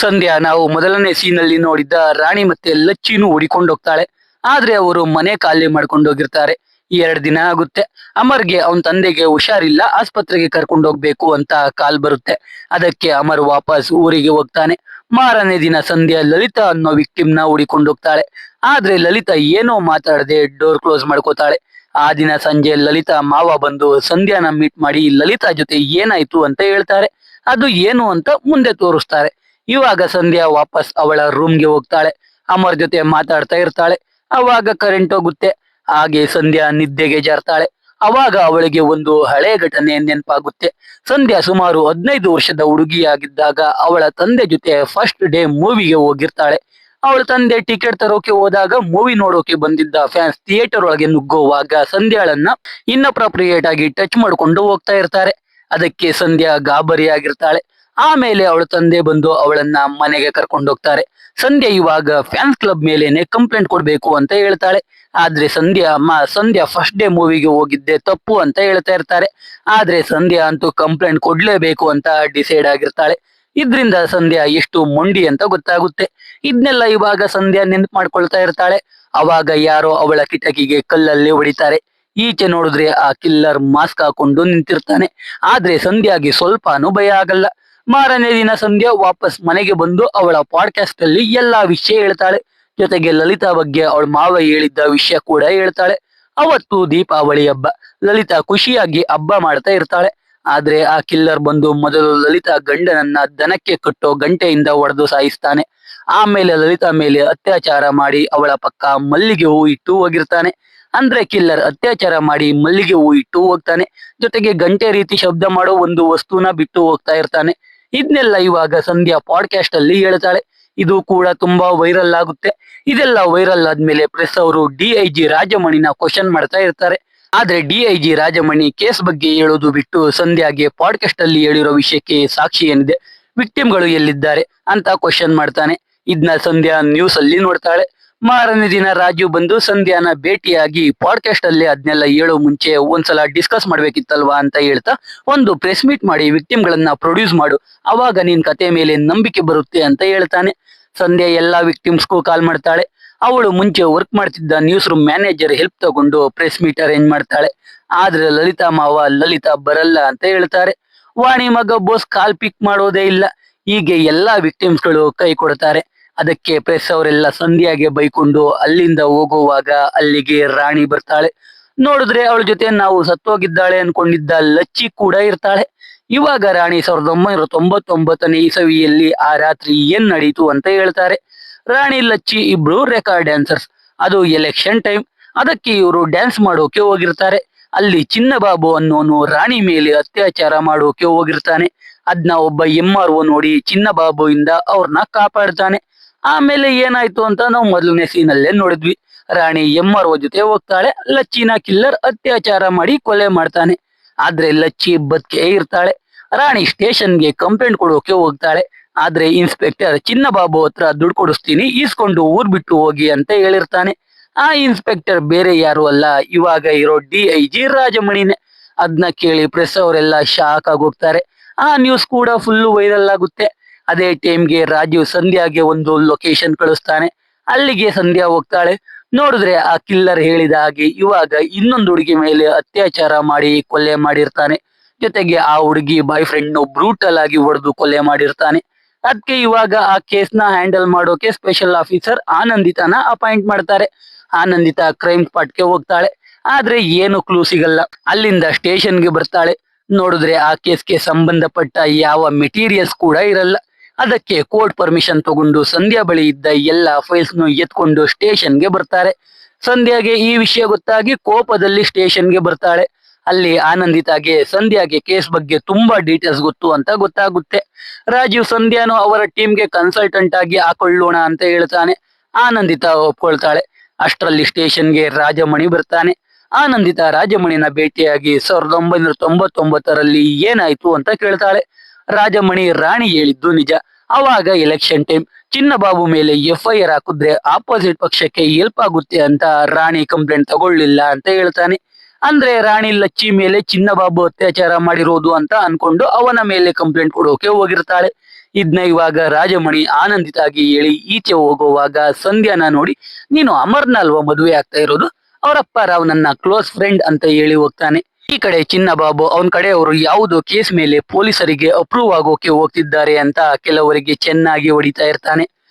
ಸಂಧ್ಯಾ ನಾವು ಮೊದಲನೇ ಸೀನ್ ಅಲ್ಲಿ ನೋಡಿದ್ದ ರಾಣಿ ಮತ್ತೆ ಲಚ್ಚಿನೂ ಹುಡಿಕೊಂಡು ಹೋಗ್ತಾಳೆ. ಆದ್ರೆ ಅವರು ಮನೆ ಖಾಲಿ ಮಾಡ್ಕೊಂಡು ಹೋಗಿರ್ತಾರೆ. 2 ದಿನ ಆಗುತ್ತೆ. ಅಮರ್ಗೆ ಅವನ್ ತಂದೆಗೆ ಹುಷಾರಿಲ್ಲ, ಆಸ್ಪತ್ರೆಗೆ ಕರ್ಕೊಂಡು ಹೋಗ್ಬೇಕು ಅಂತ ಕಾಲ್ ಬರುತ್ತೆ. ಅದಕ್ಕೆ ಅಮರ್ ವಾಪಸ್ ಊರಿಗೆ ಹೋಗ್ತಾನೆ. ಮಾರನೇ ದಿನ ಸಂಧ್ಯಾ ಲಲಿತಾ ಅನ್ನೋ ವಿಕ್ಟಿಮ್ ನ ಹುಡಿಕೊಂಡು ಹೋಗ್ತಾಳೆ. ಆದ್ರೆ ಲಲಿತಾ ಏನೋ ಮಾತಾಡದೆ ಡೋರ್ ಕ್ಲೋಸ್ ಮಾಡ್ಕೋತಾಳೆ. ಆ ದಿನ ಸಂಜೆ ಲಲಿತಾ ಮಾವ ಬಂದು ಸಂಧ್ಯಾನ ಮೀಟ್ ಮಾಡಿ ಲಲಿತಾ ಜೊತೆ ಏನಾಯ್ತು ಅಂತ ಹೇಳ್ತಾರೆ. ಅದು ಏನು ಅಂತ ಮುಂದೆ ತೋರಿಸ್ತಾರೆ. ಇವಾಗ ಸಂಧ್ಯಾ ವಾಪಸ್ ಅವಳ ರೂಮ್ಗೆ ಹೋಗ್ತಾಳೆ. ಅಮರ್ ಜೊತೆ ಮಾತಾಡ್ತಾ ಇರ್ತಾಳೆ. ಅವಾಗ ಕರೆಂಟ್ ಹೋಗುತ್ತೆ. ಹಾಗೆ ಸಂಧ್ಯಾ ನಿದ್ದೆಗೆ ಜಾರ್ತಾಳೆ. ಅವಾಗ ಅವಳಿಗೆ ಒಂದು ಹಳೆ ಘಟನೆ ನೆನಪಾಗುತ್ತೆ. ಸಂಧ್ಯಾ ಸುಮಾರು 15 ವರ್ಷದ ಹುಡುಗಿಯಾಗಿದ್ದಾಗ ಅವಳ ತಂದೆ ಜೊತೆ ಫಸ್ಟ್ ಡೇ ಮೂವಿಗೆ ಹೋಗಿರ್ತಾಳೆ. ಅವಳ ತಂದೆ ಟಿಕೆಟ್ ತರೋಕೆ ಹೋದಾಗ ಮೂವಿ ನೋಡೋಕೆ ಬಂದಿದ್ದ ಫ್ಯಾನ್ಸ್ ಥಿಯೇಟರ್ ಒಳಗೆ ನುಗ್ಗುವಾಗ ಸಂಧ್ಯಾಳನ್ನ ಇನ್ಅಪ್ರಾಪ್ರಿಯೇಟ್ ಆಗಿ ಟಚ್ ಮಾಡ್ಕೊಂಡು ಹೋಗ್ತಾ ಇರ್ತಾರೆ. ಅದಕ್ಕೆ ಸಂಧ್ಯಾ ಗಾಬರಿಯಾಗಿರ್ತಾಳೆ. ಆಮೇಲೆ ಅವಳ ತಂದೆ ಬಂದು ಅವಳನ್ನ ಮನೆಗೆ ಕರ್ಕೊಂಡು ಹೋಗ್ತಾರೆ. ಸಂಧ್ಯಾ ಇವಾಗ ಫ್ಯಾನ್ಸ್ ಕ್ಲಬ್ ಮೇಲೇನೆ ಕಂಪ್ಲೇಂಟ್ ಕೊಡ್ಬೇಕು ಅಂತ ಹೇಳ್ತಾಳೆ. ಆದ್ರೆ ಸಂಧ್ಯಾ ಫಸ್ಟ್ ಡೇ ಮೂವಿಗೆ ಹೋಗಿದ್ದೆ ತಪ್ಪು ಅಂತ ಹೇಳ್ತಾ ಇರ್ತಾರೆ. ಆದ್ರೆ ಸಂಧ್ಯಾ ಅಂತೂ ಕಂಪ್ಲೇಂಟ್ ಕೊಡ್ಲೇಬೇಕು ಅಂತ ಡಿಸೈಡ್ ಆಗಿರ್ತಾಳೆ. ಇದ್ರಿಂದ ಸಂಧ್ಯಾ ಎಷ್ಟು ಮೊಂಡಿ ಅಂತ ಗೊತ್ತಾಗುತ್ತೆ. ಇದನ್ನೆಲ್ಲ ಇವಾಗ ಸಂಧ್ಯಾ ನೆನ್ಪು ಮಾಡ್ಕೊಳ್ತಾ ಇರ್ತಾಳೆ. ಅವಾಗ ಯಾರೋ ಅವಳ ಕಿಟಕಿಗೆ ಕಲ್ಲಲ್ಲಿ ಹೊಡಿತಾರೆ. ಈಚೆ ನೋಡಿದ್ರೆ ಆ ಕಿಲ್ಲರ್ ಮಾಸ್ಕ್ ಹಾಕೊಂಡು ನಿಂತಿರ್ತಾನೆ. ಆದ್ರೆ ಸಂಧ್ಯಾಗೆ ಸ್ವಲ್ಪನೂ ಭಯ ಆಗಲ್ಲ. ಮಾರನೇ ದಿನ ಸಂಧ್ಯಾ ವಾಪಸ್ ಮನೆಗೆ ಬಂದು ಅವಳ ಪಾಡ್ಕಾಸ್ಟ್ ಅಲ್ಲಿ ಎಲ್ಲಾ ವಿಷಯ ಹೇಳ್ತಾಳೆ. ಜೊತೆಗೆ ಲಲಿತಾ ಬಗ್ಗೆ ಅವಳ ಮಾವ ಹೇಳಿದ್ದ ವಿಷಯ ಕೂಡ ಹೇಳ್ತಾಳೆ. ಅವತ್ತು ದೀಪಾವಳಿ ಹಬ್ಬ. ಲಲಿತಾ ಖುಷಿಯಾಗಿ ಹಬ್ಬ ಮಾಡ್ತಾ ಇರ್ತಾಳೆ. ಆದ್ರೆ ಆ ಕಿಲ್ಲರ್ ಬಂದು ಮೊದಲು ಲಲಿತಾ ಗಂಡನನ್ನ ದನಕ್ಕೆ ಕಟ್ಟೋ ಗಂಟೆಯಿಂದ ಹೊಡೆದು ಸಾಯಿಸ್ತಾನೆ. ಆಮೇಲೆ ಲಲಿತಾ ಮೇಲೆ ಅತ್ಯಾಚಾರ ಮಾಡಿ ಅವಳ ಪಕ್ಕ ಮಲ್ಲಿಗೆ ಹೂ ಇಟ್ಟು ಹೋಗಿರ್ತಾನೆ. ಅಂದ್ರೆ ಕಿಲ್ಲರ್ ಅತ್ಯಾಚಾರ ಮಾಡಿ ಮಲ್ಲಿಗೆ ಹೂ ಇಟ್ಟು ಹೋಗ್ತಾನೆ. ಜೊತೆಗೆ ಗಂಟೆ ರೀತಿ ಶಬ್ದ ಮಾಡೋ ಒಂದು ವಸ್ತುನ ಬಿಟ್ಟು ಹೋಗ್ತಾ ಇರ್ತಾನೆ. ಇದನ್ನೆಲ್ಲ ಇವಾಗ ಸಂಧ್ಯಾ ಪಾಡ್ಕಾಸ್ಟ್ ಅಲ್ಲಿ ಹೇಳ್ತಾಳೆ. ಇದು ಕೂಡ ತುಂಬಾ ವೈರಲ್ ಆಗುತ್ತೆ. ಇದೆಲ್ಲ ವೈರಲ್ ಆದ್ಮೇಲೆ ಪ್ರೆಸ್ ಅವರು DIG ರಾಜಮಣಿನ ಕ್ವಶನ್ ಮಾಡ್ತಾ ಇರ್ತಾರೆ. ಆದ್ರೆ DIG ರಾಜಮಣಿ ಕೇಸ್ ಬಗ್ಗೆ ಹೇಳೋದು ಬಿಟ್ಟು ಸಂಧ್ಯಾಗೆ ಪಾಡ್ಕಾಸ್ಟ್ ಅಲ್ಲಿ ಹೇಳಿರೋ ವಿಷಯಕ್ಕೆ ಸಾಕ್ಷಿ ಏನಿದೆ, ವಿಕ್ಟಿಮ್ಗಳು ಎಲ್ಲಿದ್ದಾರೆ ಅಂತ ಕ್ವಶನ್ ಮಾಡ್ತಾನೆ. ಇದನ್ನ ಸಂಧ್ಯಾ ನ್ಯೂಸ್ ಅಲ್ಲಿ ನೋಡ್ತಾಳೆ. ಮಾರನೇ ದಿನ ರಾಜು ಬಂದು ಸಂಧ್ಯಾನ ಭೇಟಿಯಾಗಿ ಪಾಡ್ಕಾಸ್ಟ್ ಅಲ್ಲಿ ಅದನ್ನೆಲ್ಲ ಹೇಳೋ ಮುಂಚೆ ಒಂದ್ಸಲ ಡಿಸ್ಕಸ್ ಮಾಡ್ಬೇಕಿತ್ತಲ್ವಾ ಅಂತ ಹೇಳ್ತಾ ಒಂದು ಪ್ರೆಸ್ ಮೀಟ್ ಮಾಡಿ ವಿಕ್ಟಿಮ್ಗಳನ್ನ ಪ್ರೊಡ್ಯೂಸ್ ಮಾಡು, ಅವಾಗ ನಿನ್ ಕತೆ ಮೇಲೆ ನಂಬಿಕೆ ಬರುತ್ತೆ ಅಂತ ಹೇಳ್ತಾನೆ. ಸಂಧ್ಯಾ ಎಲ್ಲಾ ವಿಕ್ಟಿಮ್ಸ್ಗೂ ಕಾಲ್ ಮಾಡ್ತಾಳೆ. ಅವಳು ಮುಂಚೆ ವರ್ಕ್ ಮಾಡ್ತಿದ್ದ ನ್ಯೂಸ್ ರೂಮ್ ಮ್ಯಾನೇಜರ್ ಹೆಲ್ಪ್ ತಗೊಂಡು ಪ್ರೆಸ್ ಮೀಟ್ ಅರೇಂಜ್ ಮಾಡ್ತಾಳೆ. ಆದ್ರೆ ಲಲಿತಾ ಮಾವ ಲಲಿತಾ ಬರಲ್ಲ ಅಂತ ಹೇಳ್ತಾರೆ. ವಾಣಿ ಮಗ ಬೋಸ್ ಕಾಲ್ ಪಿಕ್ ಮಾಡೋದೇ ಇಲ್ಲ. ಹೀಗೆ ಎಲ್ಲಾ ವಿಕ್ಟಿಮ್ಸ್ಗಳು ಕೈ ಕೊಡ್ತಾರೆ. ಅದಕ್ಕೆ ಪ್ರೆಸ್ ಅವರೆಲ್ಲ ಸಂಧ್ಯಾಗೆ ಬೈಕೊಂಡು ಅಲ್ಲಿಂದ ಹೋಗುವಾಗ ಅಲ್ಲಿಗೆ ರಾಣಿ ಬರ್ತಾಳೆ. ನೋಡಿದ್ರೆ ಅವಳ ಜೊತೆ ನಾವು ಸತ್ತೋಗಿದ್ದಾಳೆ ಅನ್ಕೊಂಡಿದ್ದ ಲಚ್ಚಿ ಕೂಡ ಇರ್ತಾಳೆ. ಇವಾಗ ರಾಣಿ 1999ನೇ ಇಸವಿಯಲ್ಲಿ ಆ ರಾತ್ರಿ ಏನ್ ನಡೀತು ಅಂತ ಹೇಳ್ತಾರೆ. ರಾಣಿ ಲಚ್ಚಿ ಇಬ್ರು ರೆಕಾರ್ಡ್ ಡ್ಯಾನ್ಸರ್ಸ್. ಅದು ಎಲೆಕ್ಷನ್ ಟೈಮ್. ಅದಕ್ಕೆ ಇವರು ಡ್ಯಾನ್ಸ್ ಮಾಡೋಕೆ ಹೋಗಿರ್ತಾರೆ. ಅಲ್ಲಿ ಚಿನ್ನಬಾಬು ಅನ್ನೋನು ರಾಣಿ ಮೇಲೆ ಅತ್ಯಾಚಾರ ಮಾಡೋಕೆ ಹೋಗಿರ್ತಾನೆ. ಅದ್ನ ಒಬ್ಬ MRO ನೋಡಿ ಚಿನ್ನಬಾಬು ಇಂದ ಅವ್ರನ್ನ ಕಾಪಾಡ್ತಾನೆ. ಆಮೇಲೆ ಏನಾಯ್ತು ಅಂತ ನಾವು ಮೊದಲನೇ ಸೀನಲ್ಲೇ ನೋಡಿದ್ವಿ. ರಾಣಿ MRO ಜೊತೆ ಹೋಗ್ತಾಳೆ. ಲಚ್ಚಿನ ಕಿಲ್ಲರ್ ಅತ್ಯಾಚಾರ ಮಾಡಿ ಕೊಲೆ ಮಾಡ್ತಾನೆ. ಆದ್ರೆ ಲಚ್ಚಿ ಬದುಕೇ ಇರ್ತಾಳೆ. ರಾಣಿ ಸ್ಟೇಷನ್ಗೆ ಕಂಪ್ಲೇಂಟ್ ಕೊಡೋಕೆ ಹೋಗ್ತಾಳೆ. ಆದ್ರೆ ಇನ್ಸ್ಪೆಕ್ಟರ್ ಚಿನ್ನಬಾಬು ಹತ್ರ ದುಡ್ಡು ಕೊಡಿಸ್ತೀನಿ, ಈಸ್ಕೊಂಡು ಊರ್ ಬಿಟ್ಟು ಹೋಗಿ ಅಂತ ಹೇಳಿರ್ತಾನೆ. ಆ ಇನ್ಸ್ಪೆಕ್ಟರ್ ಬೇರೆ ಯಾರು ಅಲ್ಲ, ಇವಾಗ ಇರೋ DIG ರಾಜಮಣಿನೇ. ಅದನ್ನ ಕೇಳಿ ಪ್ರೆಸ್ ಅವರೆಲ್ಲ ಶಾಕ್ ಆಗೋಗ್ತಾರೆ. ಆ ನ್ಯೂಸ್ ಕೂಡ ಫುಲ್ ವೈರಲ್ ಆಗುತ್ತೆ. ಅದೇ ಟೈಮ್ಗೆ ರಾಜೀವ್ ಸಂಧ್ಯಾಗೆ ಒಂದು ಲೊಕೇಶನ್ ಕಳಿಸ್ತಾನೆ. ಅಲ್ಲಿಗೆ ಸಂಧ್ಯಾ ಹೋಗ್ತಾಳೆ. ನೋಡಿದ್ರೆ ಆ ಕಿಲ್ಲರ್ ಹೇಳಿದ ಹಾಗೆ ಇವಾಗ ಇನ್ನೊಂದು ಹುಡುಗಿ ಮೇಲೆ ಅತ್ಯಾಚಾರ ಮಾಡಿ ಕೊಲೆ ಮಾಡಿರ್ತಾನೆ. ಜೊತೆಗೆ ಆ ಹುಡುಗಿ ಬಾಯ್ ಫ್ರೆಂಡ್ ಬ್ರೂಟಲ್ ಆಗಿ ಹೊಡೆದು ಕೊಲೆ ಮಾಡಿರ್ತಾನೆ. ಅದಕ್ಕೆ ಇವಾಗ ಆ ಕೇಸ್ನ ಹ್ಯಾಂಡಲ್ ಮಾಡೋಕೆ ಸ್ಪೆಷಲ್ ಆಫೀಸರ್ ಆನಂದಿತಾನ ಅಪಾಯಿಂಟ್ ಮಾಡ್ತಾರೆ. ಆನಂದಿತಾ ಕ್ರೈಮ್ ಸ್ಪಾಟ್ಗೆ ಹೋಗ್ತಾಳೆ. ಆದ್ರೆ ಏನು ಕ್ಲೂ ಸಿಗಲ್ಲ. ಅಲ್ಲಿಂದ ಸ್ಟೇಷನ್ಗೆ ಬರ್ತಾಳೆ. ನೋಡಿದ್ರೆ ಆ ಕೇಸ್ಗೆ ಸಂಬಂಧಪಟ್ಟ ಯಾವ ಮೆಟೀರಿಯಲ್ಸ್ ಕೂಡ ಇರಲ್ಲ. ಅದಕ್ಕೆ ಕೋರ್ಟ್ ಪರ್ಮಿಷನ್ ತಗೊಂಡು ಸಂಧ್ಯಾ ಬಳಿ ಇದ್ದ ಎಲ್ಲ ಫೈಲ್ಸ್ನು ಎತ್ಕೊಂಡು ಸ್ಟೇಷನ್ಗೆ ಬರ್ತಾರೆ. ಸಂಧ್ಯಾಗೆ ಈ ವಿಷಯ ಗೊತ್ತಾಗಿ ಕೋಪದಲ್ಲಿ ಸ್ಟೇಷನ್ಗೆ ಬರ್ತಾಳೆ. ಅಲ್ಲಿ ಆನಂದಿತಾಗೆ ಸಂಧ್ಯಾಗೆ ಕೇಸ್ ಬಗ್ಗೆ ತುಂಬಾ ಡೀಟೇಲ್ಸ್ ಗೊತ್ತು ಅಂತ ಗೊತ್ತಾಗುತ್ತೆ. ರಾಜೀವ್ ಸಂಧ್ಯಾನು ಅವರ ಟೀಮ್ಗೆ ಕನ್ಸಲ್ಟೆಂಟ್ ಆಗಿ ಹಾಕೊಳ್ಳೋಣ ಅಂತ ಹೇಳ್ತಾನೆ. ಆನಂದಿತಾ ಒಪ್ಕೊಳ್ತಾಳೆ. ಅಷ್ಟರಲ್ಲಿ ಸ್ಟೇಷನ್ಗೆ ರಾಜಮಣಿ ಬರ್ತಾನೆ. ಆನಂದಿತಾ ರಾಜಮಣಿನ ಭೇಟಿಯಾಗಿ 1999ರಲ್ಲಿ ಏನಾಯ್ತು ಅಂತ ಕೇಳ್ತಾಳೆ. ರಾಜಮಣಿ ರಾಣಿ ಹೇಳಿದ್ದು ನಿಜ. ಅವಾಗ ಎಲೆಕ್ಷನ್ ಟೈಮ್. ಚಿನ್ನಬಾಬು ಮೇಲೆ FIR ಹಾಕಿದ್ರೆ ಆಪೋಸಿಟ್ ಪಕ್ಷಕ್ಕೆ ಹೆಲ್ಪ್ ಆಗುತ್ತೆ ಅಂತ ರಾಣಿ ಕಂಪ್ಲೇಂಟ್ ತಗೊಳ್ಳಿಲ್ಲ ಅಂತ ಹೇಳ್ತಾನೆ. ಅಂದ್ರೆ ರಾಣಿ ಲಚ್ಚಿ ಮೇಲೆ ಚಿನ್ನಬಾಬು ಅತ್ಯಾಚಾರ ಮಾಡಿರೋದು ಅಂತ ಅನ್ಕೊಂಡು ಅವನ ಮೇಲೆ ಕಂಪ್ಲೇಂಟ್ ಕೊಡೋಕೆ ಹೋಗಿರ್ತಾಳೆ. ಇದನ್ನ ಇವಾಗ ರಾಜಮಣಿ ಆನಂದಿತಾಗಿ ಹೇಳಿ ಈಚೆ ಹೋಗುವಾಗ ಸಂಧ್ಯಾನ ನೋಡಿ, ನೀನು ಅಮರ್ನ ಅಲ್ವಾ ಮದುವೆ ಆಗ್ತಾ ಇರೋದು, ಅವರಪ್ಪ ರಾವ್ ನನ್ನ ಕ್ಲೋಸ್ ಫ್ರೆಂಡ್ ಅಂತ ಹೇಳಿ ಹೋಗ್ತಾನೆ. ಈ ಕಡೆ ಚಿನ್ನಬಾಬು ಅವನ ಕಡೆಯವರು ಯಾವುದೋ ಕೇಸ್ ಮೇಲೆ ಪೊಲೀಸರಿಗೆ ಅಪ್ರೂವ್ ಆಗೋಕೆ ಹೋಗ್ತಿದ್ದಾರೆ ಅಂತ ಕೆಲವರಿಗೆ ಚೆನ್ನಾಗಿ ಹೊಡಿತಾ ಇರ್ತಾನೆ.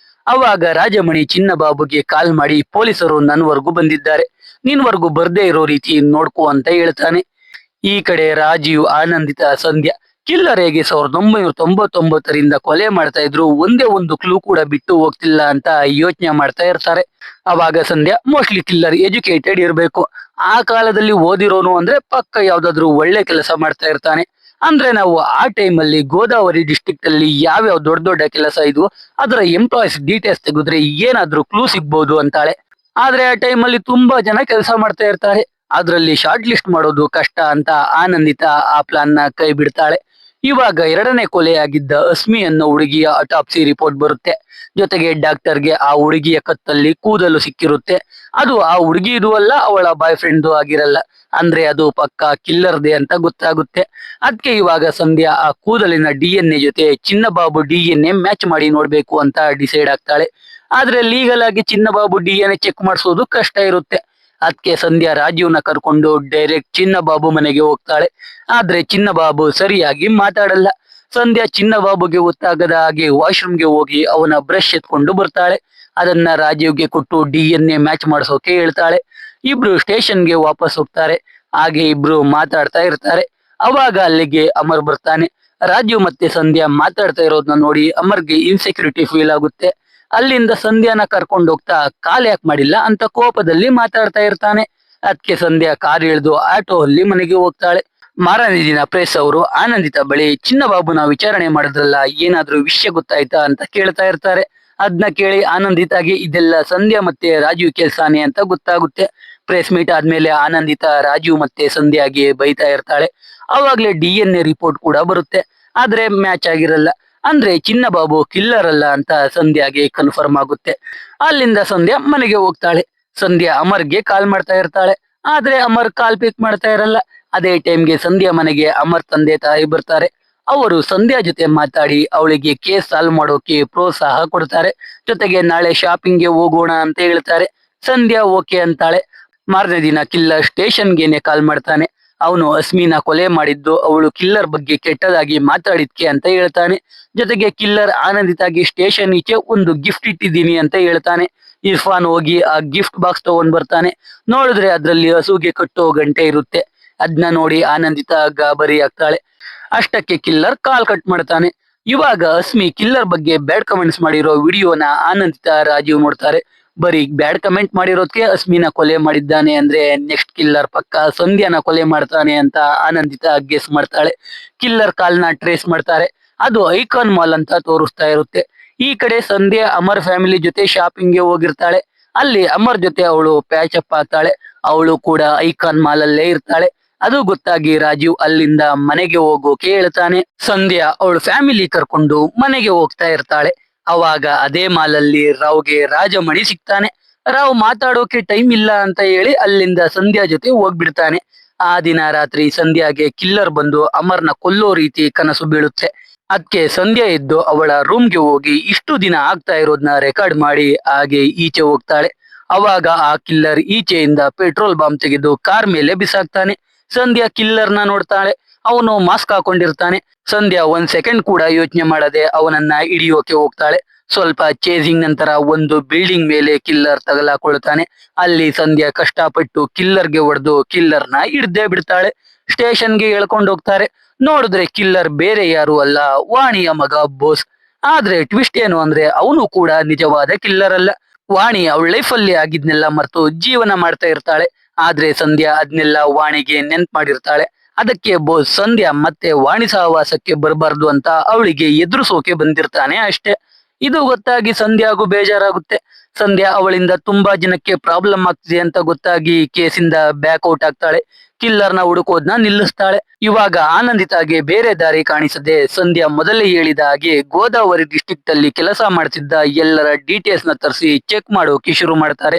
ಅವಾಗ ರಾಜಮಣಿ ಚಿನ್ನಬಾಬುಗೆ ಕಾಲ್ ಮಾಡಿ, ಪೊಲೀಸರು ನನ್ವರ್ಗೂ ಬಂದಿದ್ದಾರೆ, ನಿನ್ವರ್ಗೂ ಬರ್ದೇ ಇರೋ ರೀತಿ ನೋಡ್ಕೋ ಅಂತ ಹೇಳ್ತಾನೆ. ಈ ಕಡೆ ರಾಜೀವ್, ಆನಂದಿತಾ, ಸಂಧ್ಯಾ ಕಿಲ್ಲರ್ ಹೇಗೆ 1999ರಿಂದ ಕೊಲೆ ಮಾಡ್ತಾ ಇದ್ರು, ಒಂದೇ ಒಂದು ಕ್ಲೂ ಕೂಡ ಬಿಟ್ಟು ಹೋಗ್ತಿಲ್ಲ ಅಂತ ಯೋಚನೆ ಮಾಡ್ತಾ ಇರ್ತಾರೆ. ಅವಾಗ ಸಂಧ್ಯಾ, ಮೋಸ್ಟ್ಲಿ ಕಿಲ್ಲರ್ ಎಜುಕೇಟೆಡ್ ಇರಬೇಕು, ಆ ಕಾಲದಲ್ಲಿ ಓದಿರೋನು ಅಂದ್ರೆ ಪಕ್ಕ ಯಾವ್ದಾದ್ರು ಒಳ್ಳೆ ಕೆಲಸ ಮಾಡ್ತಾ ಇರ್ತಾನೆ. ಅಂದ್ರೆ ನಾವು ಆ ಟೈಮಲ್ಲಿ ಗೋದಾವರಿ ಡಿಸ್ಟ್ರಿಕ್ಟ್ ಅಲ್ಲಿ ಯಾವ್ಯಾವ ದೊಡ್ಡ ದೊಡ್ಡ ಕೆಲಸ ಇದ್ವು ಅದರ ಎಂಪ್ಲಾಯೀಸ್ ಡೀಟೇಲ್ಸ್ ತೆಗೆದ್ರೆ ಏನಾದ್ರೂ ಕ್ಲೂ ಸಿಗ್ಬೋದು ಅಂತಾಳೆ. ಆದ್ರೆ ಆ ಟೈಮಲ್ಲಿ ತುಂಬಾ ಜನ ಕೆಲಸ ಮಾಡ್ತಾ ಇರ್ತಾರೆ. ಅದ್ರಲ್ಲಿ ಶಾರ್ಟ್ ಲಿಸ್ಟ್ ಮಾಡೋದು ಕಷ್ಟ ಅಂತ ಆನಂದಿತಾ ಆ ಪ್ಲಾನ್ ನ ಕೈ ಬಿಡ್ತಾಳೆ. ಇವಾಗ ಎರಡನೇ ಕೊಲೆಯಾಗಿದ್ದ ಅಸ್ಮಿ ಅನ್ನೋ ಹುಡುಗಿಯ ಅಟಾಪ್ಸಿ ರಿಪೋರ್ಟ್ ಬರುತ್ತೆ. ಜೊತೆಗೆ ಡಾಕ್ಟರ್ಗೆ ಆ ಹುಡುಗಿಯ ಕತ್ತಲ್ಲಿ ಕೂದಲು ಸಿಕ್ಕಿರುತ್ತೆ. ಅದು ಆ ಹುಡುಗಿದು ಅಲ್ಲ, ಅವಳ ಬಾಯ್ ಫ್ರೆಂಡ್ ಆಗಿರಲ್ಲ. ಅಂದ್ರೆ ಅದು ಪಕ್ಕ ಕಿಲ್ಲರ್ದೆ ಅಂತ ಗೊತ್ತಾಗುತ್ತೆ. ಅದಕ್ಕೆ ಇವಾಗ ಸಂಧ್ಯಾ ಆ ಕೂದಲಿನ DNA ಜೊತೆ ಚಿನ್ನಬಾಬು DNA ಮ್ಯಾಚ್ ಮಾಡಿ ನೋಡ್ಬೇಕು ಅಂತ ಡಿಸೈಡ್ ಆಗ್ತಾಳೆ. ಆದ್ರೆ ಲೀಗಲ್ ಆಗಿ ಚಿನ್ನಬಾಬು DNA ಚೆಕ್ ಮಾಡಿಸೋದು ಕಷ್ಟ ಇರುತ್ತೆ. ಅದಕ್ಕೆ ಸಂಧ್ಯಾ ರಾಜೀವ್ನ ಕರ್ಕೊಂಡು ಡೈರೆಕ್ಟ್ ಚಿನ್ನಬಾಬು ಮನೆಗೆ ಹೋಗ್ತಾಳೆ. ಆದ್ರೆ ಚಿನ್ನಬಾಬು ಸರಿಯಾಗಿ ಮಾತಾಡಲ್ಲ. ಸಂಧ್ಯಾ ಚಿನ್ನಬಾಬುಗೆ ಗೊತ್ತಾಗದ ಹಾಗೆ ವಾಶ್ರೂಮ್ಗೆ ಹೋಗಿ ಅವನ ಬ್ರಷ್ ಎತ್ಕೊಂಡು ಬರ್ತಾಳೆ. ಅದನ್ನ ರಾಜೀವ್ಗೆ ಕೊಟ್ಟು DNA ಮ್ಯಾಚ್ ಮಾಡಿಸೋಕೆ ಹೇಳ್ತಾಳೆ. ಇಬ್ರು ಸ್ಟೇಷನ್ಗೆ ವಾಪಸ್ ಹೋಗ್ತಾರೆ. ಹಾಗೆ ಇಬ್ರು ಮಾತಾಡ್ತಾ ಇರ್ತಾರೆ. ಅವಾಗ ಅಲ್ಲಿಗೆ ಅಮರ್ ಬರ್ತಾನೆ. ರಾಜೀವ್ ಮತ್ತೆ ಸಂಧ್ಯಾ ಮಾತಾಡ್ತಾ ಇರೋದನ್ನ ನೋಡಿ ಅಮರ್ಗೆ ಇನ್ಸೆಕ್ಯೂರಿಟಿ ಫೀಲ್ ಆಗುತ್ತೆ. ಅಲ್ಲಿಂದ ಸಂಧ್ಯಾನ ಕರ್ಕೊಂಡು ಹೋಗ್ತಾ ಕಾಲ್ ಯಾಕೆ ಮಾಡಿಲ್ಲ ಅಂತ ಕೋಪದಲ್ಲಿ ಮಾತಾಡ್ತಾ ಇರ್ತಾನೆ. ಅದಕ್ಕೆ ಸಂಧ್ಯಾ ಕಾರ್ ಇಳಿದು ಆಟೋ ಅಲ್ಲಿ ಮನೆಗೆ ಹೋಗ್ತಾಳೆ. ಮಾರನೇ ದಿನ ಪ್ರೆಸ್ ಅವರು ಆನಂದಿತಾ ಬಳಿ ಚಿನ್ನಬಾಬುನ ವಿಚಾರಣೆ ಮಾಡಿದ್ರಲ್ಲ, ಏನಾದ್ರೂ ವಿಷಯ ಗೊತ್ತಾಯ್ತಾ ಅಂತ ಕೇಳ್ತಾ ಇರ್ತಾರೆ. ಅದನ್ನ ಕೇಳಿ ಆನಂದಿತಾಗೆ ಇದೆಲ್ಲ ಸಂಧ್ಯಾ ಮತ್ತೆ ರಾಜೀವ್ ಕೆಲ್ಸಾನೆ ಅಂತ ಗೊತ್ತಾಗುತ್ತೆ. ಪ್ರೆಸ್ ಮೀಟ್ ಆದ್ಮೇಲೆ ಆನಂದಿತಾ ರಾಜೀವ್ ಮತ್ತೆ ಸಂಧ್ಯಾಗೆ ಬೈತಾ ಇರ್ತಾಳೆ. ಅವಾಗ್ಲೇ DNA ರಿಪೋರ್ಟ್ ಕೂಡ ಬರುತ್ತೆ. ಆದ್ರೆ ಮ್ಯಾಚ್ ಆಗಿರಲ್ಲ. ಅಂದ್ರೆ ಚಿನ್ನಬಾಬು ಕಿಲ್ಲರ್ ಅಲ್ಲ ಅಂತ ಸಂಧ್ಯಾಗೆ ಕನ್ಫರ್ಮ್ ಆಗುತ್ತೆ. ಅಲ್ಲಿಂದ ಸಂಧ್ಯಾ ಮನೆಗೆ ಹೋಗ್ತಾಳೆ. ಸಂಧ್ಯಾ ಅಮರ್ಗೆ ಕಾಲ್ ಮಾಡ್ತಾ ಇರ್ತಾಳೆ. ಆದ್ರೆ ಅಮರ್ ಕಾಲ್ ಪಿಕ್ ಮಾಡ್ತಾ ಇರಲ್ಲ. ಅದೇ ಟೈಮ್ಗೆ ಸಂಧ್ಯಾ ಮನೆಗೆ ಅಮರ್ ತಂದೆ ತಾಯಿ ಬರ್ತಾರೆ. ಅವರು ಸಂಧ್ಯಾ ಜೊತೆ ಮಾತಾಡಿ ಅವಳಿಗೆ ಕೇಸ್ ಸಾಲ್ವ್ ಮಾಡೋಕೆ ಪ್ರೋತ್ಸಾಹ ಕೊಡ್ತಾರೆ. ಜೊತೆಗೆ ನಾಳೆ ಶಾಪಿಂಗ್ಗೆ ಹೋಗೋಣ ಅಂತ ಹೇಳ್ತಾರೆ. ಸಂಧ್ಯಾ ಓಕೆ ಅಂತಾಳೆ. ಮಾರನೇ ದಿನ ಕಿಲ್ಲರ್ ಸ್ಟೇಷನ್ಗೆನೆ ಕಾಲ್ ಮಾಡ್ತಾನೆ. ಅವನು ಅಸ್ಮಿನ ಕೊಲೆ ಮಾಡಿದ್ದು ಅವಳು ಕಿಲ್ಲರ್ ಬಗ್ಗೆ ಕೆಟ್ಟದಾಗಿ ಮಾತಾಡಿದ್ಕೆ ಅಂತ ಹೇಳ್ತಾನೆ. ಜೊತೆಗೆ ಕಿಲ್ಲರ್ ಆನಂದಿತಾಗಿ ಸ್ಟೇಷನ್ ಈಚೆ ಒಂದು ಗಿಫ್ಟ್ ಇಟ್ಟಿದ್ದೀನಿ ಅಂತ ಹೇಳ್ತಾನೆ. ಇರ್ಫಾನ್ ಹೋಗಿ ಆ ಗಿಫ್ಟ್ ಬಾಕ್ಸ್ ತಗೊಂಡ್ ಬರ್ತಾನೆ. ನೋಡಿದ್ರೆ ಅದ್ರಲ್ಲಿ ಹಸುಗೆ ಕಟ್ಟೋ ಗಂಟೆ ಇರುತ್ತೆ. ಅದನ್ನ ನೋಡಿ ಆನಂದಿತಾ ಗಾಬರಿ ಆಗ್ತಾಳೆ. ಅಷ್ಟಕ್ಕೆ ಕಿಲ್ಲರ್ ಕಾಲ್ ಕಟ್ ಮಾಡ್ತಾನೆ. ಇವಾಗ ಅಸ್ಮಿ ಕಿಲ್ಲರ್ ಬಗ್ಗೆ ಬ್ಯಾಡ್ ಕಮೆಂಟ್ಸ್ ಮಾಡಿರೋ ವಿಡಿಯೋನ ಆನಂದಿತಾ ರಾಜೀವ್ ನೋಡ್ತಾರೆ. ಬರೀ ಬ್ಯಾಡ್ ಕಮೆಂಟ್ ಮಾಡಿರೋದಕ್ಕೆ ಅಸ್ಮಿನ ಕೊಲೆ ಮಾಡಿದ್ದಾನೆ ಅಂದ್ರೆ ನೆಕ್ಸ್ಟ್ ಕಿಲ್ಲರ್ ಪಕ್ಕ ಸಂಧ್ಯಾನ ಕೊಲೆ ಮಾಡ್ತಾನೆ ಅಂತ ಆನಂದಿತಾ ಗೆಸ್ ಮಾಡ್ತಾಳೆ. ಕಿಲ್ಲರ್ ಕಾಲ್ನ ಟ್ರೇಸ್ ಮಾಡ್ತಾರೆ. ಅದು ಐಕಾನ್ ಮಾಲ್ ಅಂತ ತೋರಿಸ್ತಾ ಇರುತ್ತೆ. ಈ ಕಡೆ ಸಂಧ್ಯಾ ಅಮರ್ ಫ್ಯಾಮಿಲಿ ಜೊತೆ ಶಾಪಿಂಗ್ಗೆ ಹೋಗಿರ್ತಾಳೆ. ಅಲ್ಲಿ ಅಮರ್ ಜೊತೆ ಅವಳು ಪ್ಯಾಚ್ ಅಪ್ ಆಗ್ತಾಳೆ. ಅವಳು ಕೂಡ ಐಕಾನ್ ಮಾಲ್ ಅಲ್ಲೇ ಇರ್ತಾಳೆ. ಅದು ಗೊತ್ತಾಗಿ ರಾಜೀವ್ ಅಲ್ಲಿಂದ ಮನೆಗೆ ಹೋಗೋಕೆ ಹೇಳ್ತಾನೆ. ಸಂಧ್ಯಾ ಅವಳು ಫ್ಯಾಮಿಲಿ ಕರ್ಕೊಂಡು ಮನೆಗೆ ಹೋಗ್ತಾ ಇರ್ತಾಳೆ. ಅವಾಗ ಅದೇ ಮಾಲಲ್ಲಿ ರಾವ್ಗೆ ರಾಜಮಣಿ ಸಿಗ್ತಾನೆ. ರಾವ್ ಮಾತಾಡೋಕೆ ಟೈಮ್ ಇಲ್ಲ ಅಂತ ಹೇಳಿ ಅಲ್ಲಿಂದ ಸಂಧ್ಯಾ ಜೊತೆ ಹೋಗ್ಬಿಡ್ತಾನೆ. ಆ ದಿನ ರಾತ್ರಿ ಸಂಧ್ಯಾಗೆ ಕಿಲ್ಲರ್ ಬಂದು ಅಮರ್ನ ಕೊಲ್ಲೋ ರೀತಿ ಕನಸು ಬೀಳುತ್ತೆ. ಅದಕ್ಕೆ ಸಂಧ್ಯಾ ಎದ್ದು ಅವಳ ರೂಮ್ಗೆ ಹೋಗಿ ಇಷ್ಟು ದಿನ ಆಗ್ತಾ ಇರೋದನ್ನ ರೆಕಾರ್ಡ್ ಮಾಡಿ ಹಾಗೆ ಈಚೆ ಹೋಗ್ತಾಳೆ. ಅವಾಗ ಆ ಕಿಲ್ಲರ್ ಈಚೆಯಿಂದ ಪೆಟ್ರೋಲ್ ಬಾಂಬ್ ತೆಗೆದು ಕಾರ್ ಮೇಲೆ ಬಿಸಾಕ್ತಾನೆ. ಸಂಧ್ಯಾ ಕಿಲ್ಲರ್ನ ನೋಡ್ತಾಳೆ. ಅವನು ಮಾಸ್ಕ್ ಹಾಕೊಂಡಿರ್ತಾನೆ. ಸಂಧ್ಯಾ 1 ಸೆಕೆಂಡ್ ಕೂಡ ಯೋಚನೆ ಮಾಡದೆ ಅವನನ್ನ ಹಿಡಿಯೋಕೆ ಹೋಗ್ತಾಳೆ. ಸ್ವಲ್ಪ ಚೇಸಿಂಗ್ ನಂತರ ಒಂದು ಬಿಲ್ಡಿಂಗ್ ಮೇಲೆ ಕಿಲ್ಲರ್ ತಗಲಾಕೊಳ್ತಾನೆ. ಅಲ್ಲಿ ಸಂಧ್ಯಾ ಕಷ್ಟಪಟ್ಟು ಕಿಲ್ಲರ್ಗೆ ಹೊಡೆದು ಕಿಲ್ಲರ್ನ ಹಿಡ್ದೇ ಬಿಡ್ತಾಳೆ. ಸ್ಟೇಷನ್ಗೆ ಎಳ್ಕೊಂಡು ಹೋಗ್ತಾರೆ. ನೋಡಿದ್ರೆ ಕಿಲ್ಲರ್ ಬೇರೆ ಯಾರು ಅಲ್ಲ, ವಾಣಿಯ ಮಗ ಬೋಸ್. ಆದ್ರೆ ಟ್ವಿಸ್ಟ್ ಏನು ಅಂದ್ರೆ ಅವನು ಕೂಡ ನಿಜವಾದ ಕಿಲ್ಲರ್ ಅಲ್ಲ. ವಾಣಿ ಅವಳ ಲೈಫ್ ಅಲ್ಲಿ ಆಗಿದ್ನೆಲ್ಲ ಮರೆತು ಜೀವನ ಮಾಡ್ತಾ ಇರ್ತಾಳೆ. ಆದ್ರೆ ಸಂಧ್ಯಾ ಅದ್ನೆಲ್ಲ ವಾಣಿಗೆ ನೆನ್ಪ್ ಮಾಡಿರ್ತಾಳೆ. ಅದಕ್ಕೆ ಬೋಸ್ ಸಂಧ್ಯಾ ಮತ್ತೆ ವಾಣಿ ಸಹವಾಸಕ್ಕೆ ಬರಬಾರ್ದು ಅಂತ ಅವಳಿಗೆ ಎದುರಿಸೋಕೆ ಬಂದಿರ್ತಾನೆ ಅಷ್ಟೇ. ಇದು ಗೊತ್ತಾಗಿ ಸಂಧ್ಯಾಗೂ ಬೇಜಾರಾಗುತ್ತೆ. ಸಂಧ್ಯಾ ಅವಳಿಂದ ತುಂಬಾ ಜನಕ್ಕೆ ಪ್ರಾಬ್ಲಮ್ ಆಗ್ತಿದೆ ಅಂತ ಗೊತ್ತಾಗಿ ಕೇಸಿಂದ ಬ್ಯಾಕ್ ಔಟ್ ಆಗ್ತಾಳೆ. ಕಿಲ್ಲರ್ನ ಹುಡುಕೋದ್ನ ನಿಲ್ಲಿಸ್ತಾಳೆ. ಇವಾಗ ಆನಂದಿತಾಗೆ ಬೇರೆ ದಾರಿ ಕಾಣಿಸದೆ ಸಂಧ್ಯಾ ಮೊದಲೇ ಹೇಳಿದ ಹಾಗೆ ಗೋದಾವರಿ ಡಿಸ್ಟ್ರಿಕ್ಟ್ ಅಲ್ಲಿ ಕೆಲಸ ಮಾಡ್ತಿದ್ದ ಎಲ್ಲರ ಡೀಟೇಲ್ಸ್ ನ ತರಿಸಿ ಚೆಕ್ ಮಾಡೋಕೆ ಶುರು ಮಾಡ್ತಾರೆ.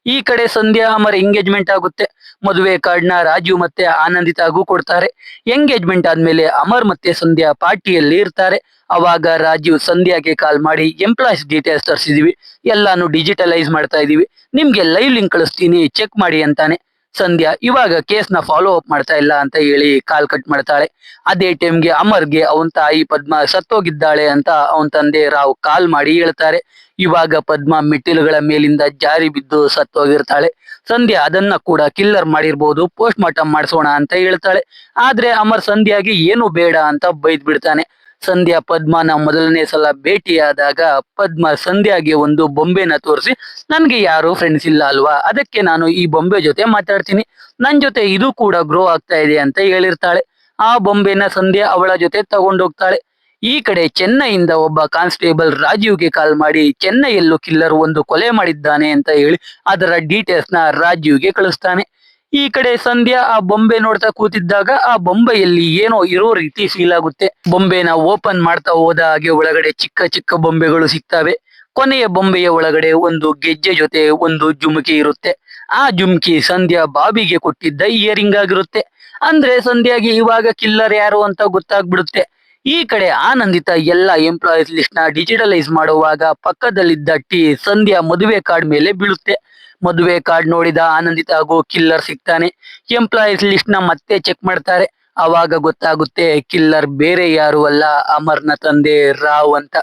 ಈ ಕಡೆ ಸಂಧ್ಯಾ ಅಮರ್ ಎಂಗೇಜ್ಮೆಂಟ್ ಆಗುತ್ತೆ. ಮದುವೆ ಕಾರ್ಡ್ನ ರಾಜೀವ್ ಮತ್ತೆ ಆನಂದಿತಾಗೂ ಕೊಡ್ತಾರೆ. ಎಂಗೇಜ್ಮೆಂಟ್ ಆದ್ಮೇಲೆ ಅಮರ್ ಮತ್ತೆ ಸಂಧ್ಯಾ ಪಾರ್ಟಿಯಲ್ಲಿ ಇರ್ತಾರೆ. ಅವಾಗ ರಾಜೀವ್ ಸಂಧ್ಯಾಗೆ ಕಾಲ್ ಮಾಡಿ ಎಂಪ್ಲಾಯ್ಸ್ ಡೀಟೇಲ್ಸ್ ತರಿಸಿದೀವಿ, ಎಲ್ಲಾನು ಡಿಜಿಟಲೈಸ್ ಮಾಡ್ತಾ ಇದೀವಿ, ನಿಮ್ಗೆ ಲೈವ್ ಲಿಂಕ್ ಕಳಿಸ್ತೀನಿ ಚೆಕ್ ಮಾಡಿ ಅಂತಾನೆ. ಸಂಧ್ಯಾ ಇವಾಗ ಕೇಸ್ನ ಫಾಲೋ ಅಪ್ ಮಾಡ್ತಾ ಇಲ್ಲ ಅಂತ ಹೇಳಿ ಕಾಲ್ ಕಟ್ ಮಾಡ್ತಾಳೆ. ಅದೇ ಟೈಮ್ಗೆ ಅಮರ್ಗೆ ಅವನ್ ತಾಯಿ ಪದ್ಮ ಸತ್ತೋಗಿದ್ದಾಳೆ ಅಂತ ಅವನ್ ತಂದೆ ರಾವ್ ಕಾಲ್ ಮಾಡಿ ಹೇಳ್ತಾರೆ. ಇವಾಗ ಪದ್ಮ ಮೆಟ್ಟಿಲುಗಳ ಮೇಲಿಂದ ಜಾರಿ ಬಿದ್ದು ಸತ್ತೋಗಿರ್ತಾಳೆ. ಸಂಧ್ಯಾ ಅದನ್ನ ಕೂಡ ಕಿಲ್ಲರ್ ಮಾಡಿರ್ಬೋದು, ಪೋಸ್ಟ್ ಮಾರ್ಟಮ್ ಮಾಡಿಸೋಣ ಅಂತ ಹೇಳ್ತಾಳೆ. ಆದ್ರೆ ಅಮರ್ ಸಂಧ್ಯಾಗೆ ಏನು ಬೇಡ ಅಂತ ಬೈದ್ ಬಿಡ್ತಾನೆ. ಸಂಧ್ಯಾ ಪದ್ಮನ ಮೊದಲನೇ ಸಲ ಭೇಟಿಯಾದಾಗ ಪದ್ಮ ಸಂಧ್ಯಾಗೆ ಒಂದು ಬೊಂಬೆನ ತೋರಿಸಿ, ನನ್ಗೆ ಯಾರು ಫ್ರೆಂಡ್ಸ್ ಇಲ್ಲ ಅಲ್ವಾ, ಅದಕ್ಕೆ ನಾನು ಈ ಬೊಂಬೆ ಜೊತೆ ಮಾತಾಡ್ತೀನಿ, ನನ್ ಜೊತೆ ಇದು ಕೂಡ ಗ್ರೋ ಆಗ್ತಾ ಇದೆ ಅಂತ ಹೇಳಿರ್ತಾಳೆ. ಆ ಬೊಂಬೆನ ಸಂಧ್ಯಾ ಅವಳ ಜೊತೆ ತಗೊಂಡೋಗ್ತಾಳೆ. ಈ ಕಡೆ ಚೆನ್ನೈಯಿಂದ ಒಬ್ಬ ಕಾನ್ಸ್ಟೇಬಲ್ ರಾಜೀವ್ಗೆ ಕಾಲ್ ಮಾಡಿ ಚೆನ್ನೈಯಲ್ಲೂ ಕಿಲ್ಲರ್ ಒಂದು ಕೊಲೆ ಮಾಡಿದ್ದಾನೆ ಅಂತ ಹೇಳಿ ಅದರ ಡೀಟೇಲ್ಸ್ ನ ರಾಜೀವ್ಗೆ ಕಳಿಸ್ತಾನೆ. ಈ ಕಡೆ ಸಂಧ್ಯಾ ಆ ಬೊಂಬೆ ನೋಡ್ತಾ ಕೂತಿದ್ದಾಗ ಆ ಬೊಂಬೆಯಲ್ಲಿ ಏನೋ ಇರೋ ರೀತಿ ಫೀಲ್ ಆಗುತ್ತೆ. ಬೊಂಬೆನ ಓಪನ್ ಮಾಡ್ತಾ ಹೋದ ಹಾಗೆ ಒಳಗಡೆ ಚಿಕ್ಕ ಚಿಕ್ಕ ಬೊಂಬೆಗಳು ಸಿಗ್ತವೆ. ಕೊನೆಯ ಬೊಂಬೆಯ ಒಳಗಡೆ ಒಂದು ಗೆಜ್ಜೆ ಜೊತೆ ಒಂದು ಜುಮುಕಿ ಇರುತ್ತೆ. ಆ ಜುಮ್ಕಿ ಸಂಧ್ಯಾ ಬಾಬಿಗೆ ಕೊಟ್ಟಿದ್ದ ಇಯರಿಂಗ್ ಆಗಿರುತ್ತೆ. ಅಂದ್ರೆ ಸಂಧ್ಯಾಗೆ ಇವಾಗ ಕಿಲ್ಲರ್ ಯಾರು ಅಂತ ಗೊತ್ತಾಗ್ಬಿಡುತ್ತೆ. ಈ ಕಡೆ ಆನಂದಿತ ಎಲ್ಲ ಎಂಪ್ಲಾಯೀಸ್ ಲಿಸ್ಟ್ ನ ಡಿಜಿಟಲೈಸ್ ಮಾಡುವಾಗ ಪಕ್ಕದಲ್ಲಿದ್ದ ಟೀ ಸಂಧ್ಯಾ ಮದುವೆ ಕಾರ್ಡ್ ಮೇಲೆ ಬೀಳುತ್ತೆ. ಮದುವೆ ಕಾರ್ಡ್ ನೋಡಿದ ಆನಂದಿತ ಆಗೋ ಕಿಲ್ಲರ್ ಸಿಗ್ತಾನೆ. ಎಂಪ್ಲಾಯೀಸ್ ಲಿಸ್ಟ್ ನ ಮತ್ತೆ ಚೆಕ್ ಮಾಡ್ತಾರೆ. ಅವಾಗ ಗೊತ್ತಾಗುತ್ತೆ ಕಿಲ್ಲರ್ ಬೇರೆ ಯಾರು ಅಲ್ಲ, ಅಮರ್ನ ತಂದೆ ರಾವ್ ಅಂತ.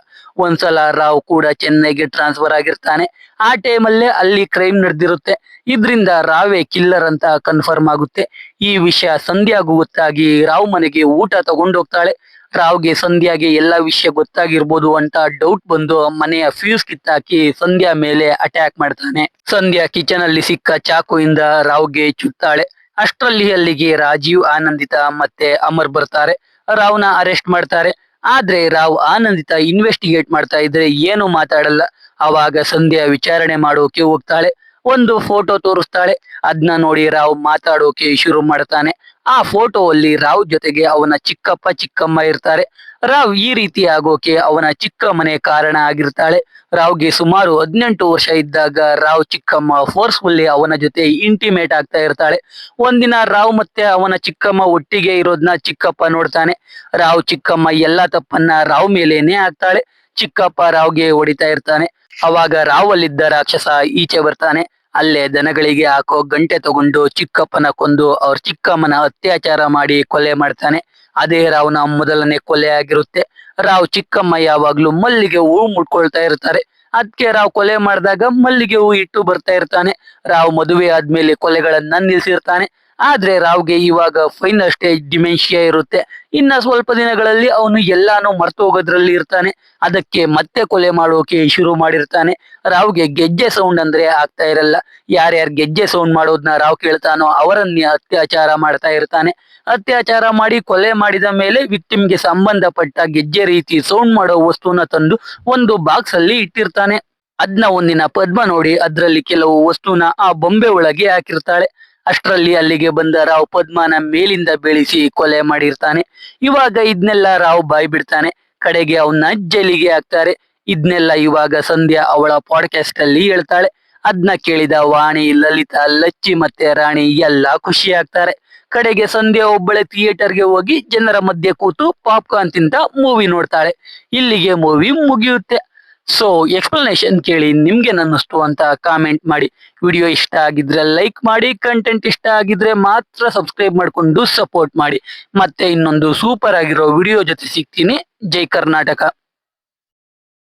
ಒಂದ್ಸಲ ರಾವ್ ಕೂಡ ಚೆನ್ನೈಗೆ ಟ್ರಾನ್ಸ್ಫರ್ ಆಗಿರ್ತಾನೆ. ಆ ಟೈಮಲ್ಲೇ ಅಲ್ಲಿ ಕ್ರೈಮ್ ನಡೆದಿರುತ್ತೆ. ಇದ್ರಿಂದ ರಾವೇ ಕಿಲ್ಲರ್ ಅಂತ ಕನ್ಫರ್ಮ್ ಆಗುತ್ತೆ. ಈ ವಿಷಯ ಸಂಧ್ಯಾಗೂ ಗೊತ್ತಾಗಿ ರಾವ್ ಮನೆಗೆ ಊಟ ತಗೊಂಡೋಗ್ತಾಳೆ. ರಾವ್ಗೆ ಸಂಧ್ಯಾಗೆ ಎಲ್ಲಾ ವಿಷಯ ಗೊತ್ತಾಗಿರ್ಬೋದು ಅಂತ ಡೌಟ್ ಬಂದು ಮನೆಯ ಫ್ಯೂಸ್ ಕಿತ್ತಾಕಿ ಸಂಧ್ಯಾ ಮೇಲೆ ಅಟ್ಯಾಕ್ ಮಾಡ್ತಾನೆ. ಸಂಧ್ಯಾ ಕಿಚನ್ ಅಲ್ಲಿ ಸಿಕ್ಕ ಚಾಕುಯಿಂದ ರಾವ್ಗೆ ಚುತ್ತಾಳೆ. ಅಷ್ಟರಲ್ಲಿ ಅಲ್ಲಿಗೆ ರಾಜೀವ್, ಆನಂದಿತ ಮತ್ತೆ ಅಮರ್ ಬರ್ತಾರೆ. ರಾವ್ನ ಅರೆಸ್ಟ್ ಮಾಡ್ತಾರೆ. ಆದ್ರೆ ರಾವ್ ಆನಂದಿತ ಇನ್ವೆಸ್ಟಿಗೇಟ್ ಮಾಡ್ತಾ ಇದ್ರೆ ಏನು ಮಾತಾಡಲ್ಲ. ಅವಾಗ ಸಂಧ್ಯಾ ವಿಚಾರಣೆ ಮಾಡೋಕೆ ಹೋಗ್ತಾಳೆ. ಒಂದು ಫೋಟೋ ತೋರಿಸ್ತಾಳೆ. ಅದನ್ನ ನೋಡಿ ರಾವ್ ಮಾತಾಡೋಕೆ ಶುರು ಮಾಡ್ತಾನೆ. ಆ ಫೋಟೋ ಅಲ್ಲಿ ರಾವ್ ಜೊತೆಗೆ ಅವನ ಚಿಕ್ಕಪ್ಪ ಚಿಕ್ಕಮ್ಮ ಇರ್ತಾರೆ. ರಾವ್ ಈ ರೀತಿ ಆಗೋಕೆ ಅವನ ಚಿಕ್ಕ ಮನೆ ಕಾರಣ ಆಗಿರ್ತಾಳೆ. ರಾವ್ಗೆ ಸುಮಾರು 18 ವರ್ಷ ಇದ್ದಾಗ ರಾವ್ ಚಿಕ್ಕಮ್ಮ ಫೋರ್ಸ್ಫುಲ್ಲಿ ಅವನ ಜೊತೆ ಇಂಟಿಮೇಟ್ ಆಗ್ತಾ ಇರ್ತಾಳೆ. ಒಂದಿನ ರಾವ್ ಮತ್ತೆ ಅವನ ಚಿಕ್ಕಮ್ಮ ಒಟ್ಟಿಗೆ ಇರೋದನ್ನ ಚಿಕ್ಕಪ್ಪ ನೋಡ್ತಾನೆ. ರಾವ್ ಚಿಕ್ಕಮ್ಮ ಎಲ್ಲಾ ತಪ್ಪನ್ನ ರಾವ್ ಮೇಲೇನೆ ಹಾಕ್ತಾಳೆ. ಚಿಕ್ಕಪ್ಪ ರಾವ್ಗೆ ಹೊಡಿತಾ ಇರ್ತಾನೆ. ಅವಾಗ ರಾವ್ ಅಲ್ಲಿದ್ದ ರಾಕ್ಷಸ ಈಚೆ ಬರ್ತಾನೆ. ಅಲ್ಲೇ ದನಗಳಿಗೆ ಹಾಕೋ ಗಂಟೆ ತಗೊಂಡು ಚಿಕ್ಕಪ್ಪನ ಕೊಂದು ಅವ್ರ ಚಿಕ್ಕಮ್ಮನ ಅತ್ಯಾಚಾರ ಮಾಡಿ ಕೊಲೆ ಮಾಡ್ತಾನೆ. ಅದೇ ರಾವ್ನ ಮೊದಲನೇ ಕೊಲೆ ಆಗಿರುತ್ತೆ. ರಾವ್ ಚಿಕ್ಕಮ್ಮ ಯಾವಾಗ್ಲೂ ಮಲ್ಲಿಗೆ ಹೂ ಮುಡ್ಕೊಳ್ತಾ ಇರ್ತಾರೆ. ಅದಕ್ಕೆ ರಾವ್ ಕೊಲೆ ಮಾಡಿದಾಗ ಮಲ್ಲಿಗೆ ಹೂ ಇಟ್ಟು ಬರ್ತಾ ಇರ್ತಾನೆ. ರಾವ್ ಮದುವೆ ಆದ್ಮೇಲೆ ಕೊಲೆಗಳನ್ನ ನಿಲ್ಸಿರ್ತಾನೆ. ಆದ್ರೆ ರಾವ್ಗೆ ಇವಾಗ ಫೈನಲ್ ಸ್ಟೇಜ್ ಡಿಮೆನ್ಷಿಯಾ ಇರುತ್ತೆ. ಇನ್ನ ಸ್ವಲ್ಪ ದಿನಗಳಲ್ಲಿ ಅವನು ಎಲ್ಲಾನು ಮರ್ತು ಹೋಗೋದ್ರಲ್ಲಿ ಇರ್ತಾನೆ. ಅದಕ್ಕೆ ಮತ್ತೆ ಕೊಲೆ ಮಾಡೋಕೆ ಶುರು ಮಾಡಿರ್ತಾನೆ. ರಾವ್ಗೆ ಗೆಜ್ಜೆ ಸೌಂಡ್ ಅಂದ್ರೆ ಆಗ್ತಾ ಇರಲ್ಲ. ಯಾರ್ಯಾರು ಗೆಜ್ಜೆ ಸೌಂಡ್ ಮಾಡೋದನ್ನ ರಾವ್ ಕೇಳ್ತಾನೋ ಅವರನ್ನೇ ಅತ್ಯಾಚಾರ ಮಾಡ್ತಾ ಇರ್ತಾನೆ. ಅತ್ಯಾಚಾರ ಮಾಡಿ ಕೊಲೆ ಮಾಡಿದ ಮೇಲೆ ವಿಕ್ಟಿಮ್ಗೆ ಸಂಬಂಧಪಟ್ಟ ಗೆಜ್ಜೆ ರೀತಿ ಸೌಂಡ್ ಮಾಡೋ ವಸ್ತುನ ತಂದು ಒಂದು ಬಾಕ್ಸ್ ಅಲ್ಲಿ ಇಟ್ಟಿರ್ತಾನೆ. ಅದ್ನ ಒಂದಿನ ಪದ್ಮ ನೋಡಿ ಅದ್ರಲ್ಲಿ ಕೆಲವು ವಸ್ತುನ ಆ ಬೊಂಬೆ ಒಳಗೆ ಹಾಕಿರ್ತಾಳೆ. ಅಷ್ಟರಲ್ಲಿ ಅಲ್ಲಿಗೆ ಬಂದ ರಾವ್ ಪದ್ಮನ ಮೇಲಿಂದ ಬೀಳಿಸಿ ಕೊಲೆ ಮಾಡಿರ್ತಾನೆ. ಇವಾಗ ಇದನ್ನೆಲ್ಲ ರಾವ್ ಬಾಯ್ ಬಿಡ್ತಾನೆ. ಕಡೆಗೆ ಅವನ್ನ ಜೈಲಿಗೆ ಹಾಕ್ತಾರೆ. ಇದನ್ನೆಲ್ಲ ಇವಾಗ ಸಂಧ್ಯಾ ಅವಳ ಪಾಡ್ಕಾಸ್ಟ್ ಅಲ್ಲಿ ಹೇಳ್ತಾಳೆ. ಅದ್ನ ಕೇಳಿದ ವಾಣಿ, ಲಲಿತಾ, ಲಚ್ಚಿ ಮತ್ತೆ ರಾಣಿ ಎಲ್ಲ ಖುಷಿ ಆಗ್ತಾರೆ. ಕಡೆಗೆ ಸಂಧ್ಯಾ ಒಬ್ಬಳೆ ಥಿಯೇಟರ್ಗೆ ಹೋಗಿ ಜನರ ಮಧ್ಯೆ ಕೂತು ಪಾಪ್ಕಾರ್ನ್ ತಿಂತ ಮೂವಿ ನೋಡ್ತಾಳೆ. ಇಲ್ಲಿಗೆ ಮೂವಿ ಮುಗಿಯುತ್ತೆ. ಸೊ ಎಕ್ಸ್ಪ್ಲನೇಷನ್ ಕೇಳಿ ನಿಮ್ಗೆ ಅನ್ನಿಸ್ತು ಅಂತ ಕಾಮೆಂಟ್ ಮಾಡಿ. ವಿಡಿಯೋ ಇಷ್ಟ ಆಗಿದ್ರೆ ಲೈಕ್ ಮಾಡಿ, ಕಂಟೆಂಟ್ ಇಷ್ಟ ಆಗಿದ್ರೆ ಮಾತ್ರ ಸಬ್ಸ್ಕ್ರೈಬ್ ಮಾಡ್ಕೊಂಡು ಸಪೋರ್ಟ್ ಮಾಡಿ. ಮತ್ತೆ ಇನ್ನೊಂದು ಸೂಪರ್ ಆಗಿರೋ ವಿಡಿಯೋ ಜೊತೆ ಸಿಗ್ತೀನಿ. ಜೈ ಕರ್ನಾಟಕ.